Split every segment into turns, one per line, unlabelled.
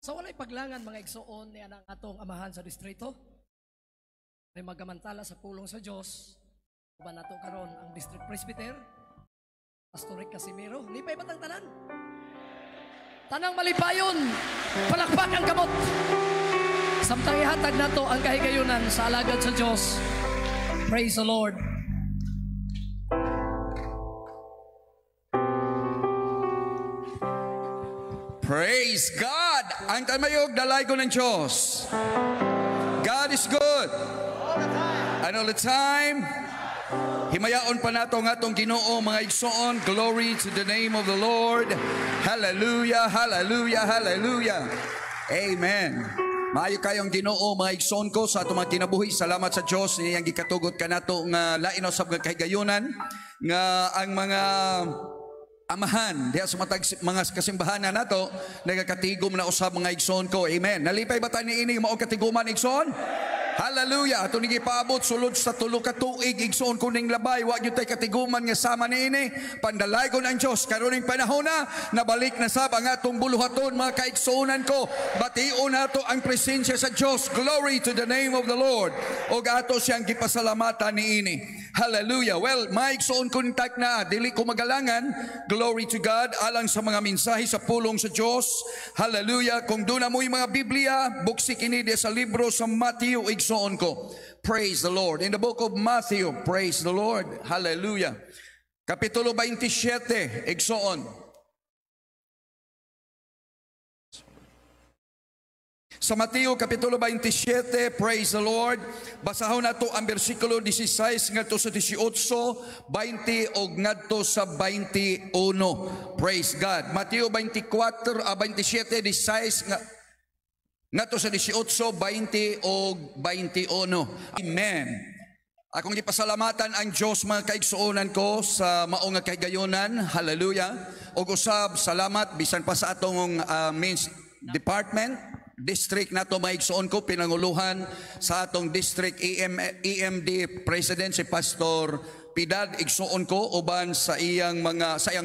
Sa walay paglangan mga igsoon niya ng atong amahan sa distrito, may magamantala sa pulong sa Diyos, uban nato karon ang District Presbyter, Pastor Rick Casimiro, lipay batang tanan. Tanang malipayon, palakpak ang kamot. Samtang ihatag nato ang kahigayunan sa alagad sa Diyos. Praise the Lord.
Praise God! Ang tamayog dalay ko ng Diyos. God is good. And all the time. Himayaon pa nato nga itong Ginoo mga igsoon. Glory to the name of the Lord. Hallelujah, hallelujah, hallelujah. Amen. Maayo kayong Ginoo mga igsoon ko sa atong mga kinabuhi. Salamat sa Diyos. Niyang gikatugot ka nato nga lain usab nga kahigayunan nga ang mga amahan diha sa mga kasimbahanan nato nagakatigom na usab mga igsoon ko. Amen. Nalipay ba tayo niini mao katiguman igsoon? Hallelujah. Ato nigi paabot sulod sa tulo ka tuig igsoon ko ning labay wa gyud tay katiguman nga sama niini. Pandalay-gon ang Dios karon ning panahon na nabalik na sab ang atong buluhaton mga kaigsuonan ko. Bation nato ang presensya sa Dios. Glory to the name of the Lord. Og ato siyang gipasalamatan niini. Hallelujah. Well, maigsoon ko nintak na dili ko magalangan. Glory to God alang sa mga mensahe sa pulong sa Dios. Hallelujah. Kung doon na mo yung mga Biblia, buksik ini sa libro sa Matthew igsoon ko. Praise the Lord. In the book of Matthew, praise the Lord. Hallelujah. Kapitulo 27, igsoon. Sa Mateo Kapitulo 27, praise the Lord. Basahon nato ang bersikulo 16 ngadto sa 18, 20 og ngadto sa 21. Praise God. Mateo 27, 16 ngadto sa 18, 20 og 21. Amen. Akong gipasalamatan ang Dios mga kaigsuonan ko sa maong nga kahigayunan. Hallelujah. Og usab salamat bisan pa sa atong means department district nato maigsoon ko pinanguluhan sa atong district EMD president si Pastor Pidad igsoon ko uban sa iyang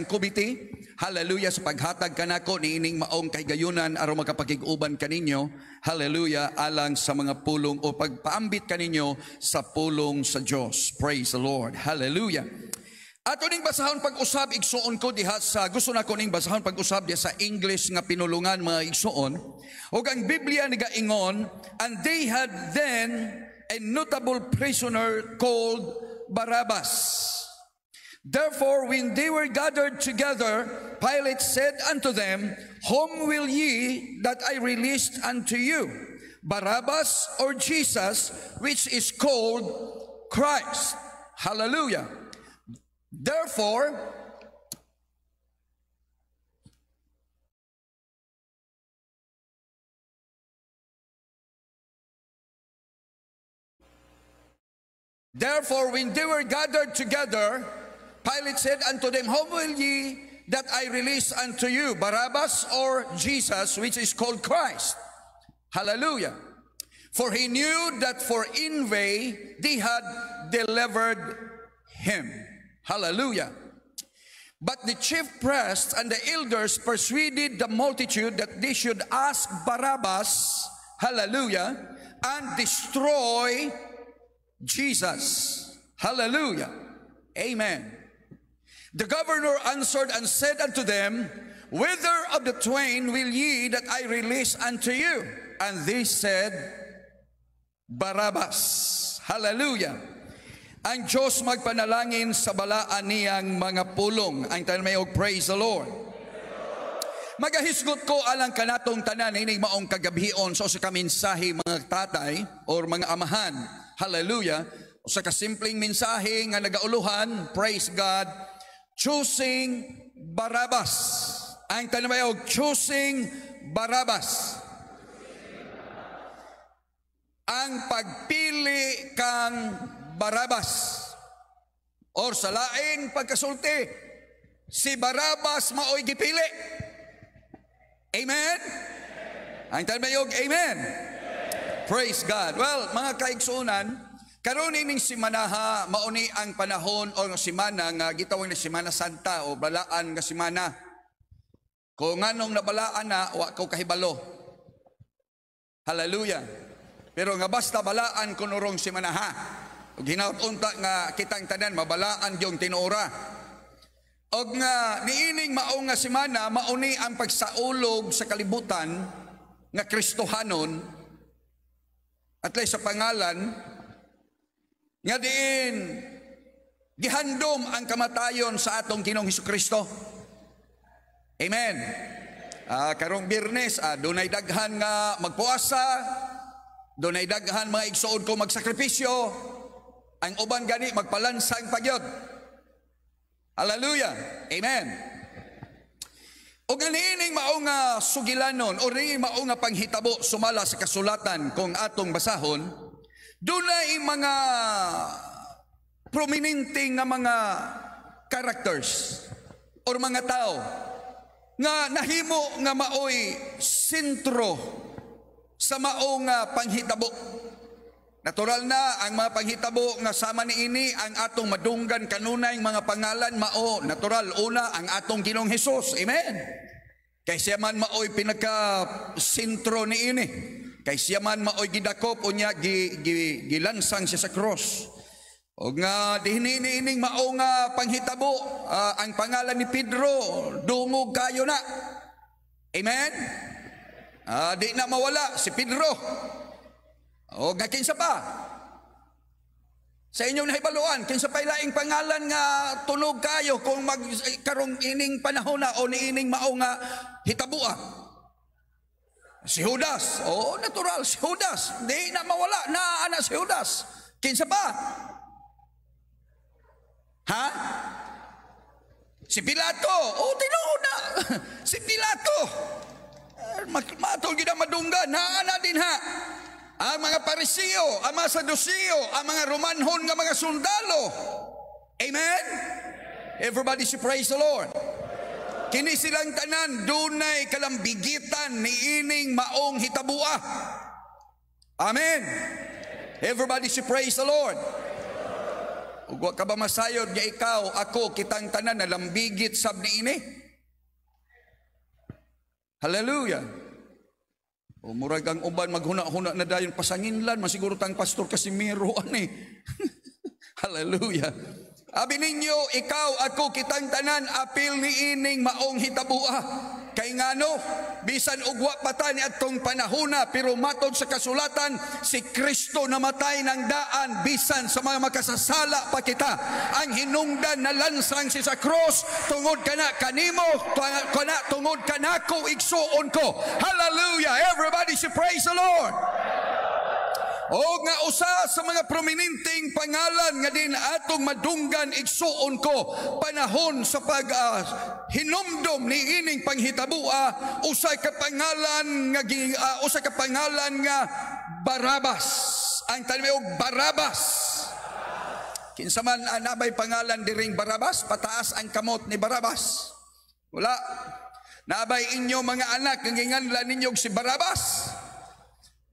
committee. Hallelujah sa paghatag kanako niining maong kahigayunan aron makapakig-uban kaninyo. Hallelujah alang sa mga pulong o pagpaambit kaninyo sa pulong sa Dios. Praise the Lord. Hallelujah. Ato ning basahon pag-usab igsuon ko diha sa gusto nako ning basahon pag-usab diha sa English nga pinulungan mga igsuon. Ug ang Biblia nagaingon, and they had then a notable prisoner called Barabbas. Therefore when they were gathered together, Pilate said unto them, whom will ye that I released unto you, Barabbas or Jesus, which is called Christ? Hallelujah. Therefore, when they were gathered together, Pilate said unto them, whom will ye that I release unto you, Barabbas or Jesus, which is called Christ? Hallelujah. For he knew that for envy they had delivered him. Hallelujah. But the chief priests and the elders persuaded the multitude that they should ask Barabbas, hallelujah, and destroy Jesus. Hallelujah. Amen. The governor answered and said unto them, whither of the twain will ye that I release unto you? And they said, Barabbas. Hallelujah. Ang Diyos magpanalangin sa balaan niyang mga pulong. Ang tanmayog, praise the Lord. Magahisgot ko alang kanatong tanan ining maong kagabion so sa kaminsahe mga tatay or mga amahan. Hallelujah. O sa kasimpleng mensahe nga nagauluhan, praise God, choosing Barabbas. Ang tanmayog, choosing Barabbas. Ang pagpili kang Barabbas or sa lain pagkasulti si Barabbas maoy gipili. Amen. Ang tamayog amen. Praise God. Well, mga kaigsuonan, karon ning simanaha mauni ang panahon o simana nga gitawag na Semana Santa o balaan nga simana. Kung nganong nabalaan na wa ko kahibalo. Hallelujah. Pero nga basta balaan ko nurong si manaha. Ug hinaut-unta nga kitang tanan mabalaan yung tinuora. Og nga niining mao nga semana mauni ang pagsaulog sa kalibutan nga Kristohanon at lay sa pangalan nga diin gihandom ang kamatayon sa atong Ginoong Hesukristo. Amen. Karong Biyernes, dunay daghan nga magpuasa, dunay daghan mga igsuon ko magsakripisyo, ang uban gani magpalansang pagyod. Hallelujah. Amen. O ganiining mao nga sugilanon o ganiining mao nga panghitabo sumala sa kasulatan kung atong basahon, dunay mga prominente nga mga characters or mga tao nga nahimo nga maoy sentro sa mao nga panghitabo. Natural na ang mga panghitabo nga sama niini ang atong madunggan kanunay mga pangalan mao. Natural una ang atong Ginoong Hesus. Amen. Kay siya man maoy pinaka sentro niini. Kay siya man maoy gidakop unya gilansang siya sa cross. O nga dihiniining mao nga panghitabo, ang pangalan ni Pedro dungog kayo na. Amen. Di na mawala si Pedro. O nga kinsa pa? Sa inyong nahibaluan, kinsa pa ilaing pangalan nga tunog kayo kung magkarong ining panahon na o niining mao nga hitabua? Si Judas. O natural si Judas. Di na mawala na ana si Judas. Kinsa pa? Ha? Si Pilato. O tinuod na. Si Pilato. Matol gid madunggan na ana din ha. Ang mga Pariseo, ang mga Saduseo, ang mga Romanhon nga mga sundalo. Amen? Everybody should praise the Lord. Kini silang tanan, dunay kalambigitan ni ining maong hitabua. Amen? Everybody should praise the Lord. Ug wa ka ba masayod nga ikaw, ako, kitang tanan na lambigit sab ni ini? Hallelujah. O murag ang uban maghuna-huna na dayon pasanginlan, masiguro tang Pastor Casimiro ani. Hallelujah. Abi ninyo, ikaw, ako, kitang tanan, apil ni ining maong hitabua. Kay ngano, bisan ugwa pata ni atong panahuna, pero matod sa kasulatan, si Kristo namatay ng daan, bisan sa mga makasasala pa kita. Ang hinungdan na lansang si sa cross, tungod ka na kanimo, tungod ka na ko, igsuon ko. Hallelujah! Everybody should praise the Lord! O nga usa sa mga prominenteng pangalan nga din atong madunggan igsuon ko panahon sa pag hinumdom ni ining panghitabua, usa ka pangalan nga Barabas. Ang tanong Barabas. Kinsa man nabay pangalan diring Barabas, pataas ang kamot ni Barabas. Wala. Nabay inyo mga anak nga ginganlan ninyo si Barabas.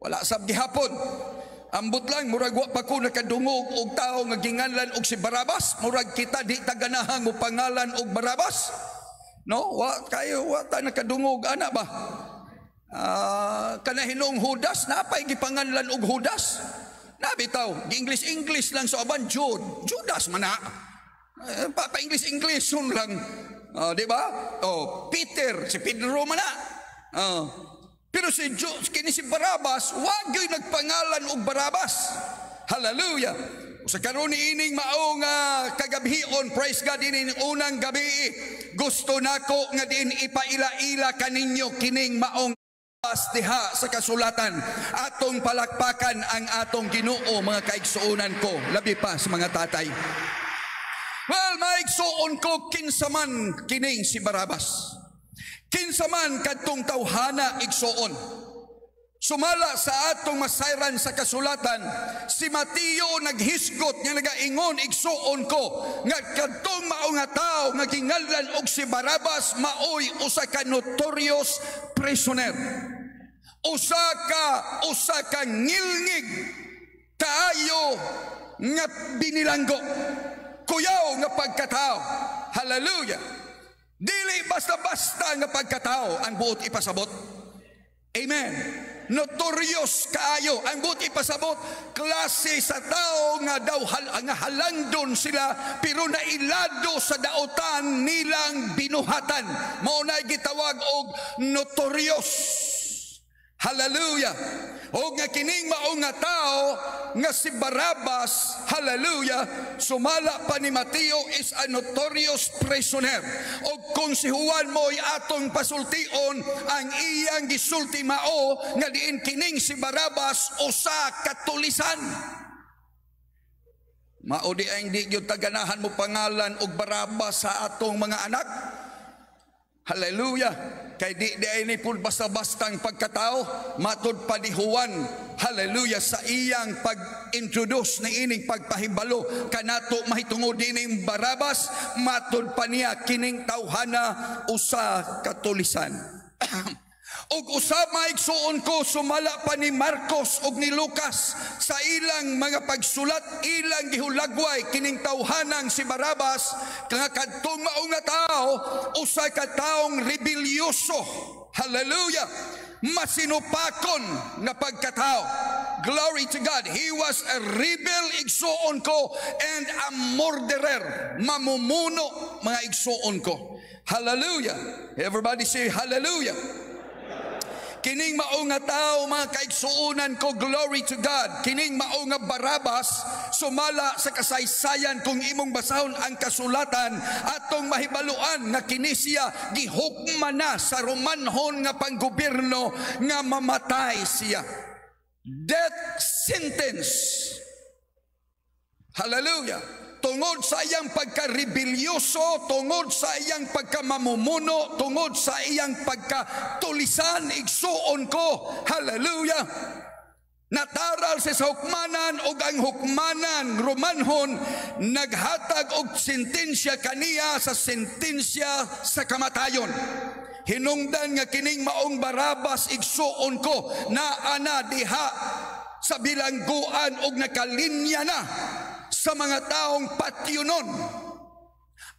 Wala sab gihapon. Ambot lang, murag wa pa ko nakadungog og tao nga ginganlan og si Barabas. Murag kita di taganahang mo pangalan og Barabas. No, wa kayo wa ta nakadungog ana ba? Kanahinong Judas, napay gipanganlan og Judas. Nabitaw, English lang sa aban Judas man na. Pa English sun lang. Di ba? Peter, si Pedro man na. Pero kini si Barabas, wag gyud nagpangalan og Barabas. Hallelujah. Sa karon ni ining mao nga kagabhion, praise God, ining unang gabi, gusto nako nga din ipaila-ila kaninyo kining maong diha sa kasulatan. Atong palakpakan ang atong Ginoo, mga kaigsuonan ko, labi pa sa mga tatay. Well, maigsuon ko kinsaman kining si Barabas. Kinsaman kadtong tawhana igsuon. Sumala sa atong masayran sa kasulatan, si Mateo naghisgot nga nagaingon igsuon ko nga kadtong mao nga tao nga ginganlan og si Barabas maoy usa ka notorious prisoner. Usa ka ngilngig kaayo nga binilanggo. Kuyaw nga pagkatao. Hallelujah. Dili basta-basta nga pagkatao ang buot ipasabot. Amen. notorious kaayo. Ang buti pasabot, klase sa tao nga daw nga halandon sila, pero nailado sa daotan nilang binuhatan. Mao na gitawag og notorious. Hallelujah. O nga kining mao nga tao nga si Barabas, hallelujah, sumala pa ni Mateo is a notorious prisoner. O kung si Juan mo'y atong pasultion, ang iyang gisulti mao nga diin kining si Barabas usa katulisan. Mao di ang di gyud taganahan mo pangalan og Barabas sa atong mga anak. Hallelujah. Kay di ay ni pud basta-bastang pagkatao, matud pa ni Juan, hallelujah, sa iyang pag-introduce ni ining pagpahibalo kanato mahitungod dining Barabas, matud pa niya kining tawhana usa katulisan. Og usama igsuon ko, sumala pa ni Marcos og ni Lucas sa ilang mga pagsulat, ilang gihulagway kining tawhanang si Barabas nga kadtong mao nga tao usa ka taong rebelyoso. Hallelujah. Masinupakon nga pagkatao. Glory to God. He was a rebel, igsuon ko, and a murderer. Mamumuno, mga igsuon ko. Hallelujah. Everybody say hallelujah. Kining mao nga tao, mga kaigsuunan ko, glory to God. Kining mao nga Barabas, sumala sa kasaysayan kung imong basahon ang kasulatan, atong mahibaluan nga kini siya gihukma na sa Romanhon nga panggobyerno nga mamatay siya. Death sentence. Hallelujah. Tungod sa iyang pagka-rebelyoso, tungod sa iyang pagkamamumuno, tungod sa iyang pagkatulisan, igsuon ko, hallelujah, nataral sa hukmanan o ang hukmanan, Romanhon, naghatag og sentensya kaniya sa sentensya sa kamatayon. Hinungdan nga kining maong Barabas, igsuon ko, na ana diha sa bilangguan og nakalinya na sa mga taong patyunon.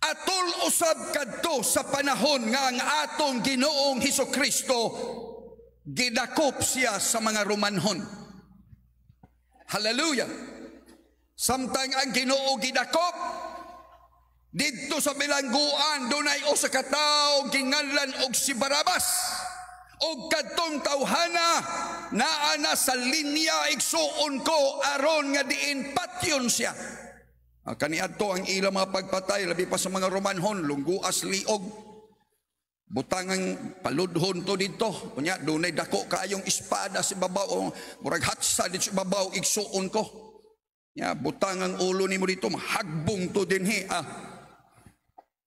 Atol usab kadto sa panahon nga ang atong Ginoong Hesukristo gidakop siya sa mga Romanhon. Hallelujah. Samtang ang Ginoo gidakop didto sa bilangguan, dunay usa ka tawo ginganlan og si Barabas. Og kadtong tawhana naa na sa linya, igsuon ko, aron nga diin patyon siya. Kaniadto ang ilang mga pagpatay, labi pa sa mga Romanhon, lungguas liog, butangang paludhon to dito. Kunya dunay dako kaayong espada si babaw, murag hatsa dito si babaw, igsuon ko. Ya, butangang ulo nimo dito, hagbong to dinhi.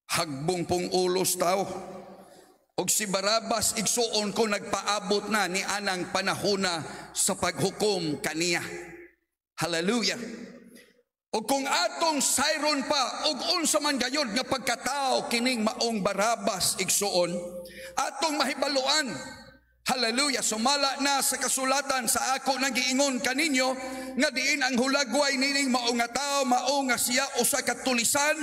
Hagbong pong ulos tao. Og si Barabas, igsuon ko, nagpaabot na ni anang panahona sa paghukom kaniya. Hallelujah. Og kung atong sayron pa, og unsa man gayud nga pagkatao kining maong Barabas, igsuon, atong mahibaluan. Hallelujah. Sumala na sa kasulatan sa ako nang giingon kaninyo, nga diin ang hulagway nining maong nga tao, maong nga siya usa ka tulisan,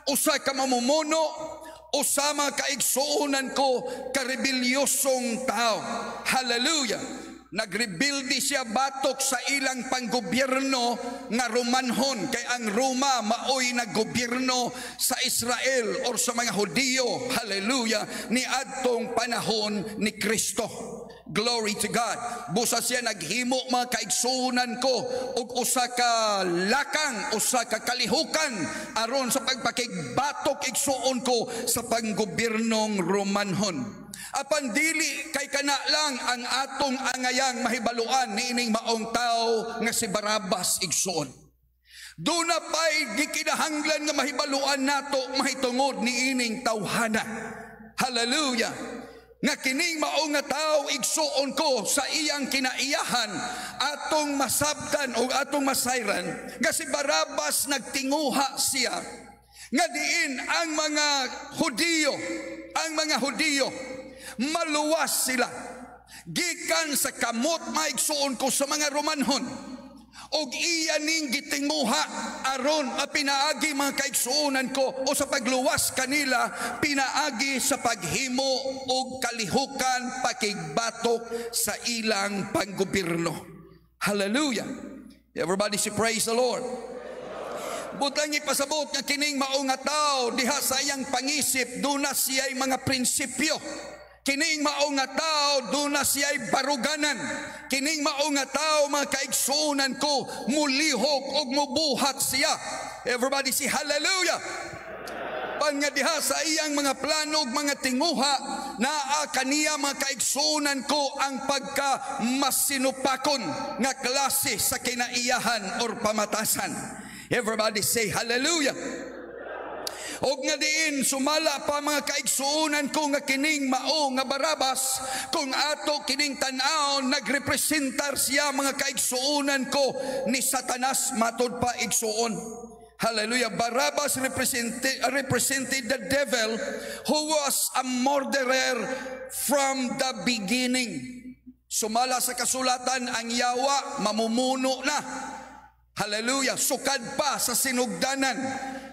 usa ka mamumuno, usama kaigsuunan ko, karebelyosong tao. Hallelujah. Nagrebildi siya batok sa ilang panggobyerno nga Romanhon, kay ang Roma maoy naggobyerno sa Israel or sa mga Hudiyo. Hallelujah. Ni adtong panahon ni Kristo. Glory to God. Busa siya naghimo, mga kaigsuunan ko, og usa ka lakang, usa ka kalihukan aron sa pagpakigbatok, igsuon ko, sa panggobyernong Romanhon. Apan dili kay kana lang ang atong angayang mahibaluan niining maong tao nga si Barabas, igsuon. Duna pa'y gikinahanglan nga mahibaluan nato mahitungod niining tawhana. Hallelujah. Nga kining maong nga tao, igsuon ko, sa iyang kinaiyahan atong masabtan o atong masayran nga si Barabas nagtinguha siya nga diin ang mga Hudiyo maluwas sila gikan sa kamot, maigsuon ko, sa mga Romanhon. og iya ning gitinguha aron pinaagi mga kaigsuonan ko o sa pagluwas kanila pinaagi sa paghimo og kalihukan pakigbatok sa ilang panggobyerno. Hallelujah. Everybody say praise the Lord. Butang ipasabot nga kining mao nga tao diha sa iyang pangisip duna siya'y mga prinsipyo. Kining mao nga tao duna siya'y baruganan. Kining mao nga tao mga kaigsuonan ko mulihok og mubuhat siya. Everybody say hallelujah. Pan nga diha sa iyang mga plano ug mga tinguha naa kaniya mga kaigsuonan ko ang pagka masinupakon nga klase sa kinaiyahan or pamatasan. Everybody say hallelujah. Og nga diin sumala pa mga kaigsuonan ko nga kining mao nga Barabas kung ato kining tan-aw nagrepresentar siya mga kaigsuonan ko ni Satanas matod pa igsuon. Hallelujah. Barabas represented the devil who was a murderer from the beginning. Sumala sa kasulatan ang yawa mamumuno na. Hallelujah. Sukad pa sa sinugdanan.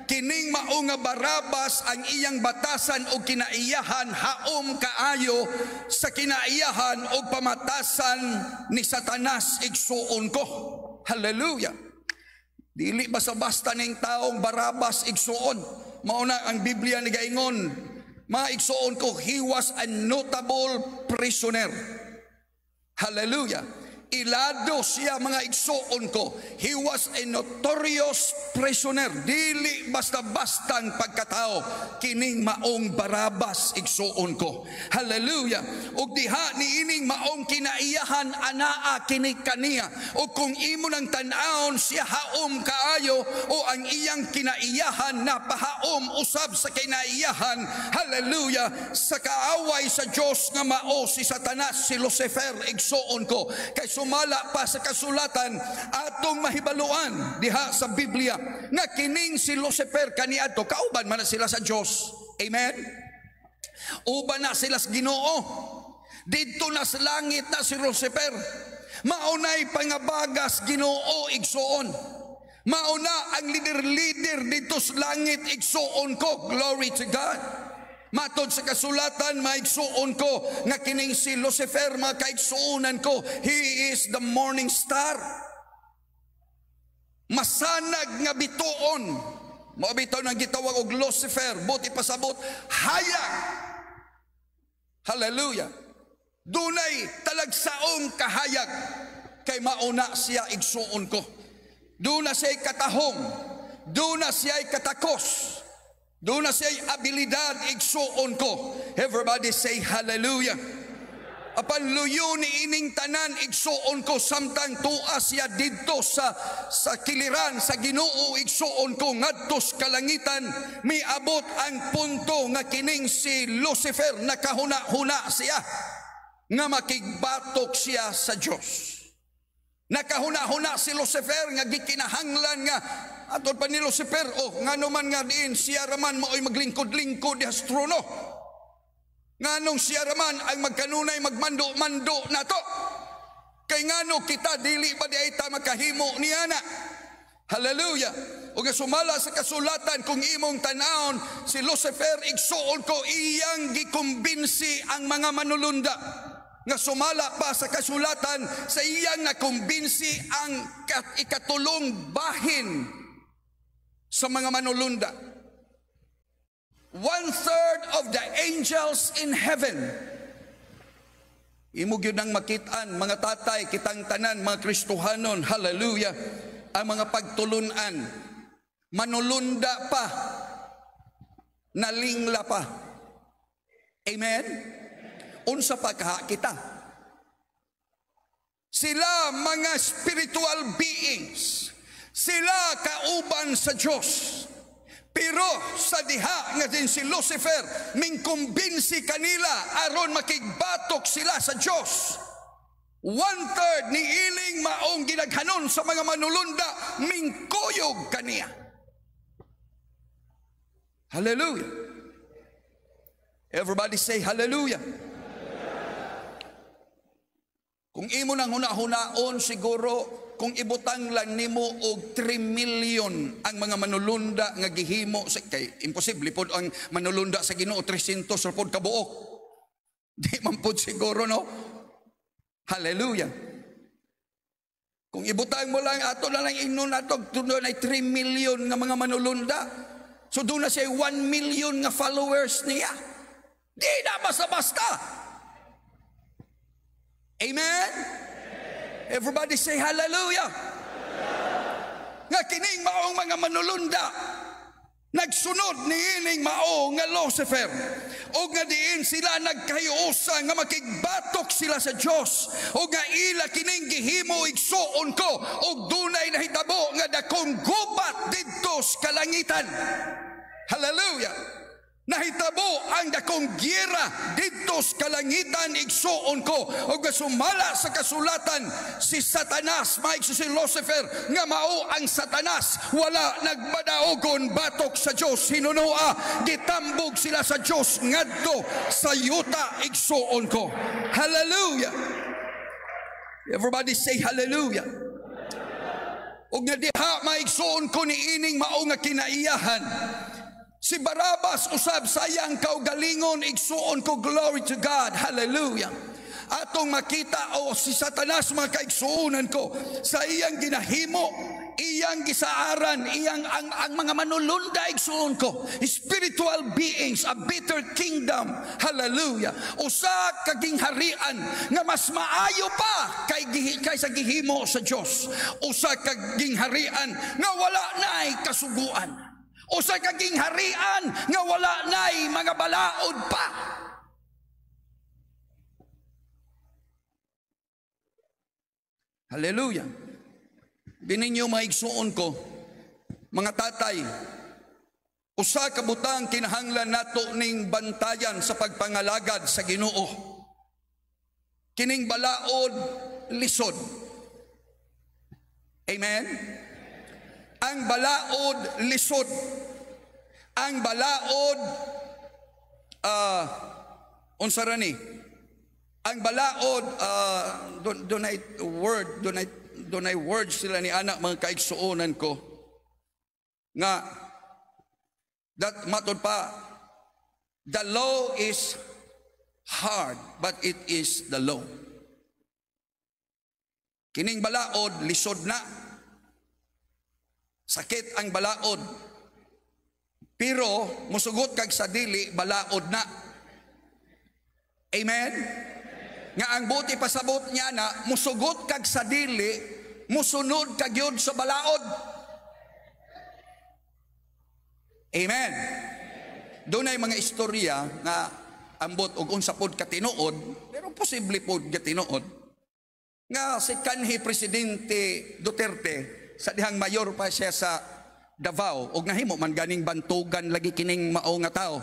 Kining mao nga Barabas ang iyang batasan o kinaiyahan haom kaayo sa kinaiyahan o pamatasan ni Satanas igsuon ko. Hallelujah. Dili basta-basta ning taong Barabas igsuon. Mao na ang Biblia ni gaingon, maigsuon ko, he was a notable prisoner. Hallelujah. Ilado siya mga igsuon ko. He was a notorious prisoner. Dili basta-bastang pagkatao. Kining maong Barabas igsuon ko. Hallelujah. Ug diha ni ining maong kinaiyahan anaa kini kaniya. Ug kung imo nang tan-awon siya haom kaayo o ang iyang kinaiyahan napahaom usab sa kinaiyahan. Hallelujah. Sa kaaway sa Dios nga mao si Satanas, si Lucifer igsuon ko. Kay sumala pa sa kasulatan atong mahibaluan diha sa Biblia nga kining si Lucifer kaniadto kauban man na sila sa Dios. Amen. Uban na sila sa Ginoo. Didto na sa langit na si Lucifer. Maunay pangabagas Ginoo igsuon. Mauna ang leader dito sa langit igsuon ko. Glory to God. Matod sa kasulatan, maigsuon ko nga kining si Lucifer, mga kaigsuonan ko, he is the morning star. Masanag nga bituon. Mabitaw nang gitawag og Lucifer, buti pasabot, hayag. Hallelujah. Dunay talagsaong kahayag, kay mauna siya igsuon ko. Duna siya'y katahong, duna siya'y katakos, doon na siya'y abilidad igsuon ko. Everybody say hallelujah. Apan luyo ni ining tanan igsuon ko samtang tuas siya didto sa kiliran sa Ginoo igsuon ko ngadto sa kalangitan miabot ang punto nga kining si Lucifer nakahuna-huna siya nga makigbatok siya sa Dios. Nakahuna-huna si Lucifer nga gikinahanglan nga atod pa ni Lucifer, ngano man nga diin, siya raman mao'y maglingkod-lingkod di astrono. Nganong siya raman ang magkanunay magmando-mando na to. Kay ngano kita dili ba di ay ta makahimo niya na. Hallelujah. O nga sumala sa kasulatan kung imong tanawon, si Lucifer igsuon ko iyang gikumbinsi ang mga manulunda. Nga sumala pa sa kasulatan sa iyang nakumbinsi ang ikatulong bahin sa mga manulunda. 1/3 of the angels in heaven. Imo gyud nang makitaan mga tatay kitang tanan mga Kristohanon, hallelujah, ang mga pagtulunan manulunda pa, nalingla pa. Amen. Unsa pa kaha kita? Sila mga spiritual beings. Sila kauban sa Diyos. Pero sa diha nga din si Lucifer, mingkumbinsi kanila aron makigbatok sila sa Diyos. 1/3 ni iling maong ginaghanon sa mga manulunda, mingkuyog kaniya. Hallelujah. Everybody say hallelujah. Kung imo nang huna-hunaon siguro, kung ibutang lang nimo og 3 million ang mga manulunda nga gihimo sa kay imposible pod ang manulunda sa Ginoo 300 ra pod kabuok. Di man pod siguro, no? Hallelujah. Kung ibutang mo lang ato na lang inon ato doon ay 3 million nga mga manulunda. So doon na siya 1 million nga followers niya. Di na basta-basta. Amen? Everybody say hallelujah. Nga kining maong mga manulunda nagsunod ni ining mao nga Lucifer o nga diin sila nagkahiusa nga makigbatok sila sa Dios o nga ila kining gihimo igsuon ko o dunay nahitabo nga dakong gubat didto sa kalangitan. Hallelujah. Nahitabo ang dakong gira didto sa kalangitan igsuon ko o gasumala sa kasulatan si Satanas maigso si Lucifer nga mao ang Satanas wala nagmadaogon batok sa Dios hinunoa gitambog sila sa Dios ngadto sa yuta igsuon ko. Hallelujah. Everybody say hallelujah. Og nga diha maigsuon ko ni ining mao nga kinaiyahan si Barabas usab sayang kaugalingon igsuon ko, glory to God. Hallelujah. Atong makita o si Satanas mga kaigsuonan ko sa iyang ginahimo, iyang gisaaran, iyang ang mga manulunda igsuon ko, spiritual beings, a bitter kingdom. Hallelujah. Usa ka gingharian nga mas maayo pa kaysa gihimo sa Dios. Usa ka gingharian nga wala naay kasuguan. Usa ka gingharian nga wala nay mga balaod pa. Hallelujah. Bininyo maigsuon ko, mga tatay, usa ka butang kinahanglan nato ning bantayan sa pagpangalagad sa Ginoo. Kining balaod lisod. Amen. Ang balaod lisod. Ang balaod unsa ra ni? Ang balaod dunay word sila ni anak mga kaigsuonan ko nga that matod pa the law is hard but it is the law. Kining balaod lisod na. Sakit ang balaod. Pero musugot kag sa dili balaod na. Amen. Nga ang buti pasabot niya na musugot kag sa dili, musunod kag yun sa balaod. Amen. Doon ay mga istorya nga ambot og unsa pod katinuod, pero posible pod katinuod. Nga si kanhi Presidente Duterte sa dihang mayor pa siya sa Davao og nahimo man ganing bantugan lagi kining mao nga tao.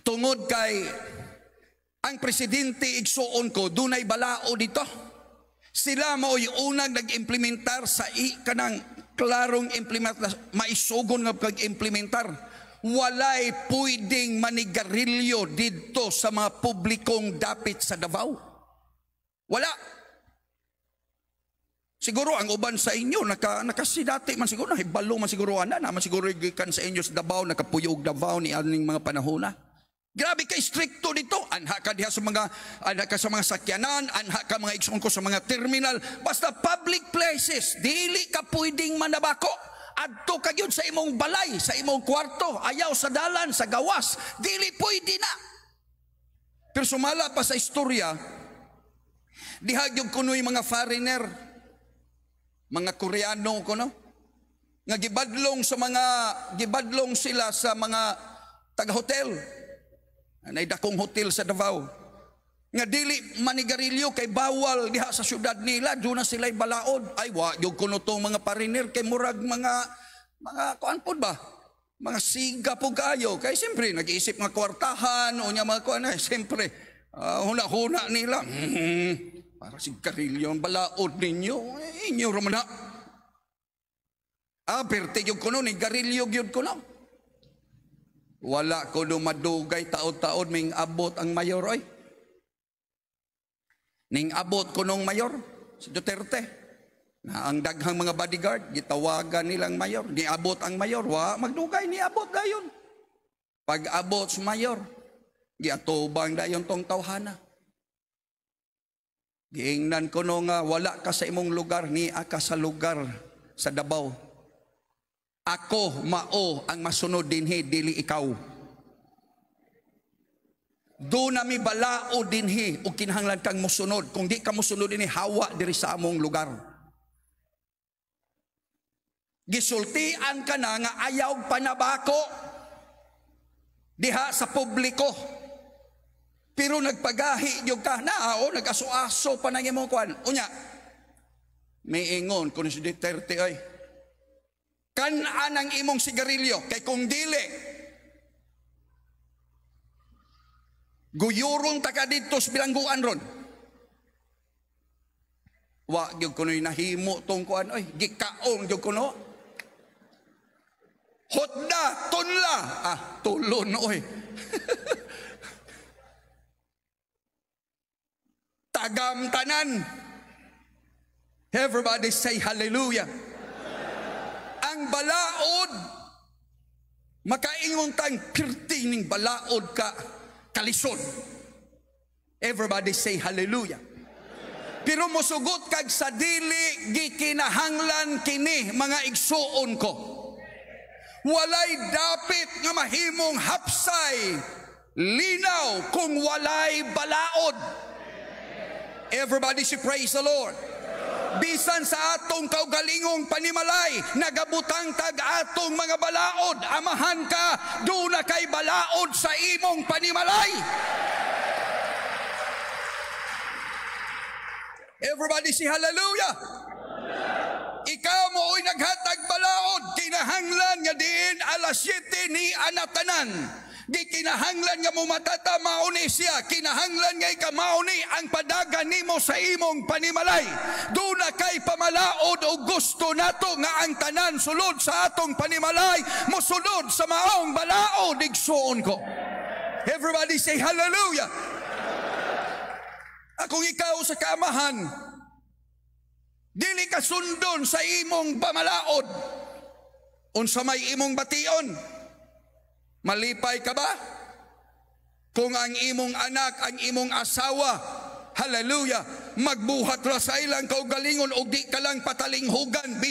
Tungod kay ang presidente igsuon ko dunay balao dito. Sila mao'y unang nag-implementar sa kanang klarong implementasyon, maisugon nga pag-implementar. Walay pwedeng manigarilyo dito sa mga publikong dapit sa Davao. Wala. Siguro ang uban sa inyo nakasidati man siguro nahibalo man siguro ana naman siguro gikan sa inyo sa Davao nakapuyog Davao ni aning mga panahona. Grabe ka stricto dito. Anha ka diha sa mga sakyanan, anha ka mga igsoon ko sa mga terminal, basta public places, dili ka pwedeng manabako. Adto ka gyud sa imong balay, sa imong kwarto, ayaw sa dalan, sa gawas, dili pwede na. Pero sumala pa sa istorya, diha gyud kunoy mga foreigner, mga Koreano kuno nga gibadlong sila sa mga taga-hotel. Anay dakong hotel sa Davao. Nga dili manigarilyo kay bawal diha sa syudad nila, do na sila'y balaod. Ay wa yung kuno tong mga foreigner kay murag mga kuan pod ba? Mga siga po kayo. Kay siyempre nag-iisip nga kwartahan o nya mga kuan ay siyempre huna-huna nila. Para sigarilyo ang balaod ninyo, inyo raman na. Perte yung kuno, ni garilyo yung kuno. Wala kuno madugay, taod-taod, may abot ang mayor, oy. Ning abot kunong mayor, si Duterte. Na ang daghang mga bodyguard, gitawagan nilang mayor, niabot ang mayor, wa magdugay niabot dayon. Pag abot sa mayor, giatubang dayon tong tawhana. Giingnan ko no nga wala ka sa imong lugar, ni ka sa lugar sa Davao. Ako mao ang masunod dinhi, dili ikaw. Do na mi balao dinhi ug kinahanglan kang mosunod. Kung di ka mosunod dinhi, hawa diri sa among lugar. Gisultian ka na nga ayaw panabako diha sa publiko. Pero nagpagahi yung ka na o nag-aso-aso pa nang imong kuan. Unya, may ingon kung si Duterte ay kanaan ang imong sigarilyo kay kung dili guyurong taka dito sa bilangguan ron. Wa gyud kuno nahimo tong kuan oy, gikaon gyud kuno. Hotda, tunla. Tulon oy. Tagam tanan. Everybody say hallelujah. Ang balaod, makaingon tang pirtining balaod ka kalisod. Everybody say hallelujah. Pero mosugot kag sa dili gikinahanglan kini mga igsuon ko. Walay dapit nga mahimong hapsay, linaw kung walay balaod. Everybody say praise the Lord. Bisan sa atong kaugalingong panimalay, nagabutang tag atong mga balaod, amahan ka, do na kay balaod sa imong panimalay. Everybody say hallelujah. Ikaw mo ay naghatag balaod, kinahanglan nga diin alas 7 ni anatanan. Di kinahanglan nga mo matatamaon ni siya, kinahanglan nga ikamaoni ang padagan nimo sa imong panimalay. Doon na kay pamalaod o gusto nato nga ang tanan sulod sa atong panimalay mosulod sa maong balaod, igsuon ko. Everybody say hallelujah. Akong ikaw sa kamahan, dili ka sundon sa imong pamalaod, unsa may imong bation. Malipay ka ba? Kung ang imong anak, ang imong asawa, hallelujah, magbuhat ra sa ilang kaugalingon o di ka lang patalinghugan,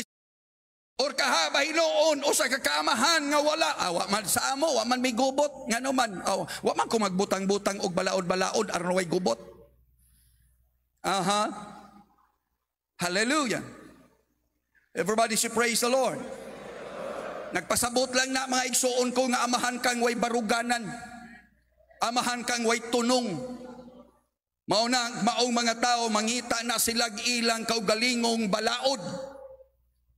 or kahabay noon, o sa kakamahan nga wala, wa man sa amo, wa man may gubot, nga naman, wa man ko magbutang-butang og balaod-balaod, aron way gubot. Hallelujah. Everybody say praise the Lord. Nagpasabot lang na mga igsuon ko nga amahan kang way baruganan, amahan kang way tunong. Maong mga tao mangita na silag ilang kaugalingong balaod.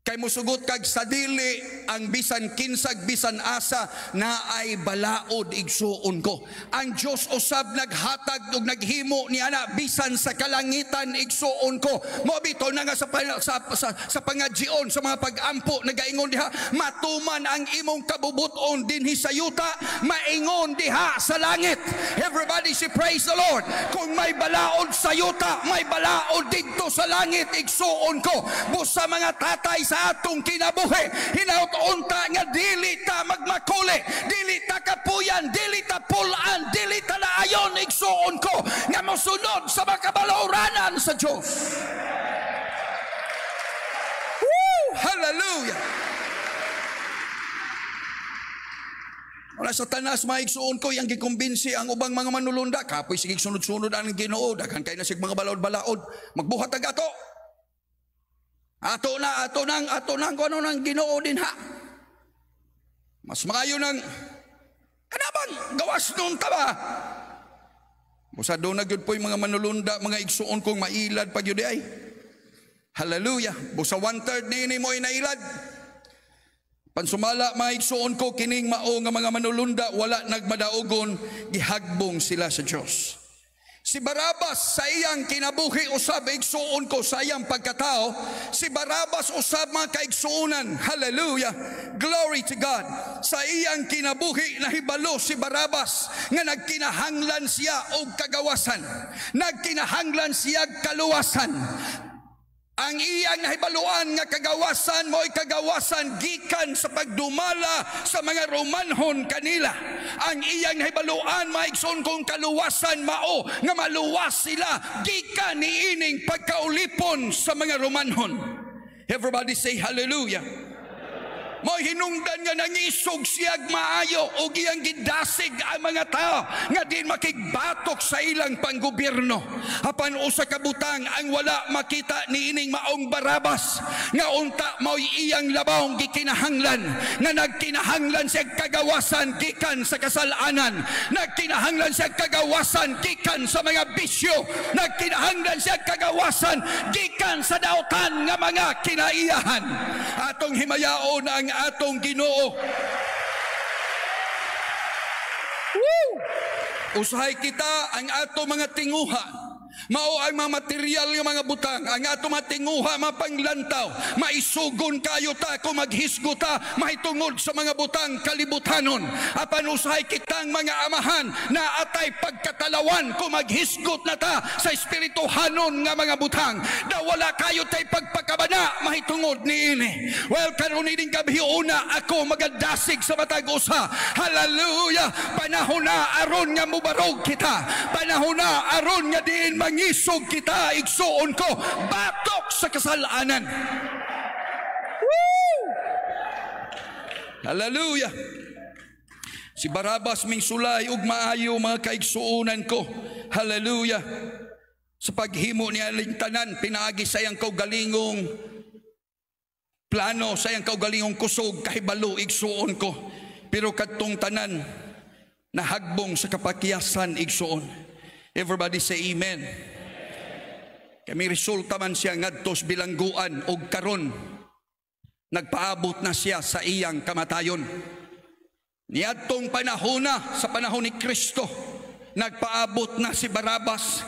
Kay musugot kag sa dili ang bisan kinsag bisan asa na ay balaod, igsuon ko. Ang Dios usab naghatag ug naghimo ni ana bisan sa kalangitan, igsuon ko. Mobito na nga sa pangadjion sa mga pag-ampo nagaingon diha, matuman ang imong kabubuton dinhi sa yuta, maingon diha sa langit. Everybody say praise the Lord. Kung may balaod sa yuta, may balaod didto sa langit, igsuon ko. Busa mga tatay sa atong kinabuhi, hinaut-unta nga dili ta magmakuli, dili ta kapuyan, dili ta pulan, dili ta naayon, igsuon ko nga mosunod sa makabalawranan sa Dios. Hallelujah. Wala sa tanas mga igsuon ko yang gikumbinsi ang ubang mga manulunda, kapoy sige sunod-sunod ang Ginoo, daghan kay na sig mga balaod-balaod, magbuhat ag ato. Ato nang kung ano nang Ginoo din ha. Mas maayo nang kanabang gawas nun ta ba? Busa doon na gyud po'y mga manulunda, mga igsuon kong mailad pag yun ay. Hallelujah. Busa 1/3 nini mo ay nailad. Pansumala mga igsuon ko, kining mao nga mga manulunda, wala nagmadaugon, gihagbong sila sa Diyos. Si Barabas sa iyang kinabuhi usab, igsuon ko sa iyang pagkatao, si Barabas usab mga kaigsuonan, hallelujah, glory to God. Sa iyang kinabuhi nahibalo si Barabas nga nagkinahanglan siya og kagawasan, nagkinahanglan siya kaluwasan. Ang iyang nahibaluan nga kagawasan mo'y kagawasan gikan sa pagdumala sa mga Romanhon kanila. Ang iyang nahibaluan maigsoon kong kaluwasan mao nga maluwas sila gikan niining pagkaulipon sa mga Romanhon. Everybody say hallelujah. Mo hinungdan nga nangisog siyag maayo o giyang gidasig ang mga tao nga din makigbatok sa ilang panggobyerno. Apan usa ka butang ang wala makita niining maong Barabas nga unta mo'y iyang labawng gikinahanglan nga nagkinahanglan siya kagawasan gikan sa kasalanan, nagkinahanglan siya kagawasan gikan sa mga bisyo, nagkinahanglan siya kagawasan gikan sa dautan nga mga kinaiyahan. Atong himayaon ang atong Ginoo. Usahay kita ang atong mga tinguha. Mao ang mga material ng mga butang, ang atong mga tinguha mapanglantaw, maisugon kayo ta kung maghisgo ta mahitungod sa mga butang kalibutanon. Apan usahay kitang mga amahan na atay pagkatalawan kung maghisgot na ta sa espirituhanon nga mga butang, na wala kayo tay pagpakabana mahitungod niini. Well, karon ining gabi una ako magadasig sa matag usa. Hallelujah! Panahon na aron nga mubarog kita, panahon na aron nga diin mangisog kita, igsuon ko batok sa kasalanan. Woo! Hallelujah! Si Barabas ming sulay ug maayo mga kaigsuonan ko. Hallelujah! Sa paghimo niya tanan pinaagi sa iyang kaugalingong plano, sa iyang kaugalingong kusog kahibalo igsuon ko. Pero kadtong tanan nahagbong sa kapakyasan igsuon. Everybody say amen. Kami resulta man siya ngadtos bilangguan og karon nagpaabot na siya sa iyang kamatayon. Niadtong panahona sa panahon ni Kristo nagpaabot na si Barabas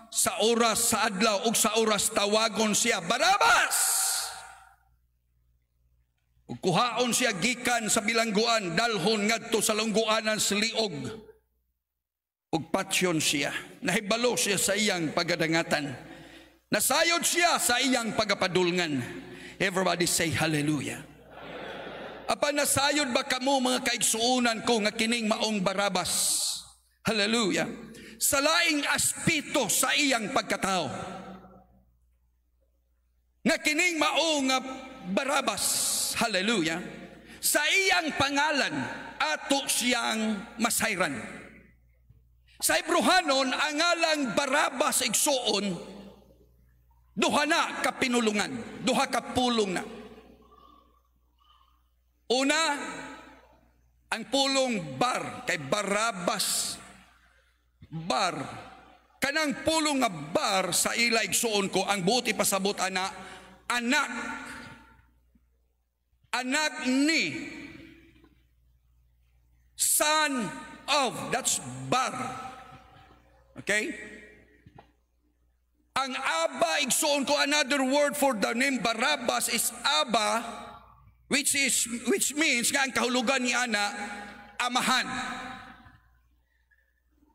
sa oras sa adlaw ug sa oras tawagon siya, Barabas! Ug kuhaon siya gikan sa bilangguan dalhon ngadto sa lungguanan sa liog. Ug patyon siya, nahibalo siya sa iyang pagadangatan, nasayod siya sa iyang pagapadulngan. Everybody say hallelujah. Apan nasayod ba kamo mga kaigsuunan ko nga kining maong Barabas? Hallelujah. Sa laing aspito sa iyang pagkatao, nga kining maong Barabas, hallelujah, sa iyang pangalan ato siyang masayran. Sa Hebrehanon, ang ngalang Barabas igsuon, duha na kapinulungan, duha ka pulong na. Una, ang pulong bar, kay Barabas, bar. Kanang pulong nga bar sa ila igsuon ko, ang buti pasabot ana, anak. Anak ni, son of, that's bar. Okay? Ang Aba, igsuon ko, another word for the name Barabas is Aba, which means nga ang kahulugan ni ana, amahan.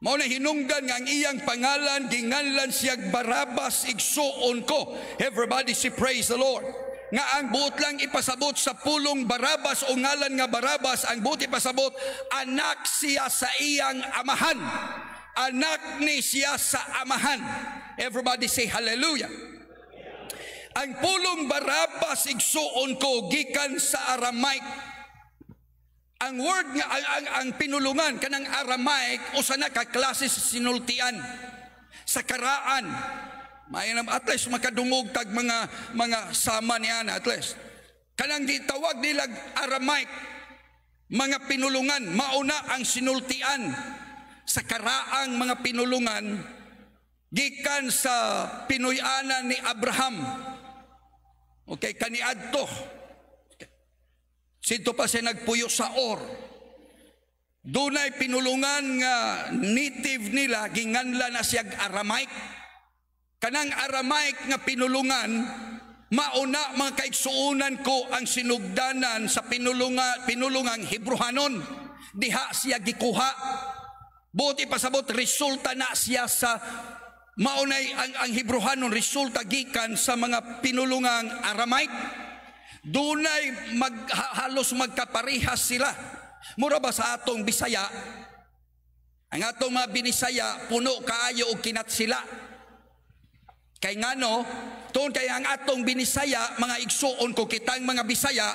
Mao na hinungdan nga ang iyang pangalan ginganlan siya Barabas igsuon ko. Everybody say praise the Lord. Nga ang buot lang ipasabot sa pulong Barabas o ngalan nga Barabas, ang buot ipasabot anak siya sa iyang amahan. Anak ni siya sa amahan. Everybody say hallelujah. Ang pulong Barabas igsuon ko gikan sa Aramaic. Ang word nga ang pinulungan kanang Aramaic usa na ka klase sa sinultian, sa karaan. May at least makadungog tag mga sama niya at least. Kanang gitawag nila Aramaic, mga pinulungan, mauna ang sinultian sa karaang mga pinulungan gikan sa Pinoy-ana ni Abraham. Okay, kaniadto. Sito pa siya nagpuyo sa Or. Dunay pinulungan nga native nila ginganla na siyag Aramaic. Kanang Aramaic nga pinulungan mauna mga kaigsuunan ko ang sinugdanan sa pinulungang Hebrehanon. Diha siya gikuha. Buti pasabot resulta na siya sa maunay ang Hebrehanon resulta gikan sa mga pinulungang Aramaic. Dunay halos magkaparehas sila. Mura ba sa atong Bisaya? Ang atong mga Binisaya puno kaayo og kinat sila. Kay ngano, tuon kay ang atong Binisaya, mga igsuon ko kitang mga Bisaya,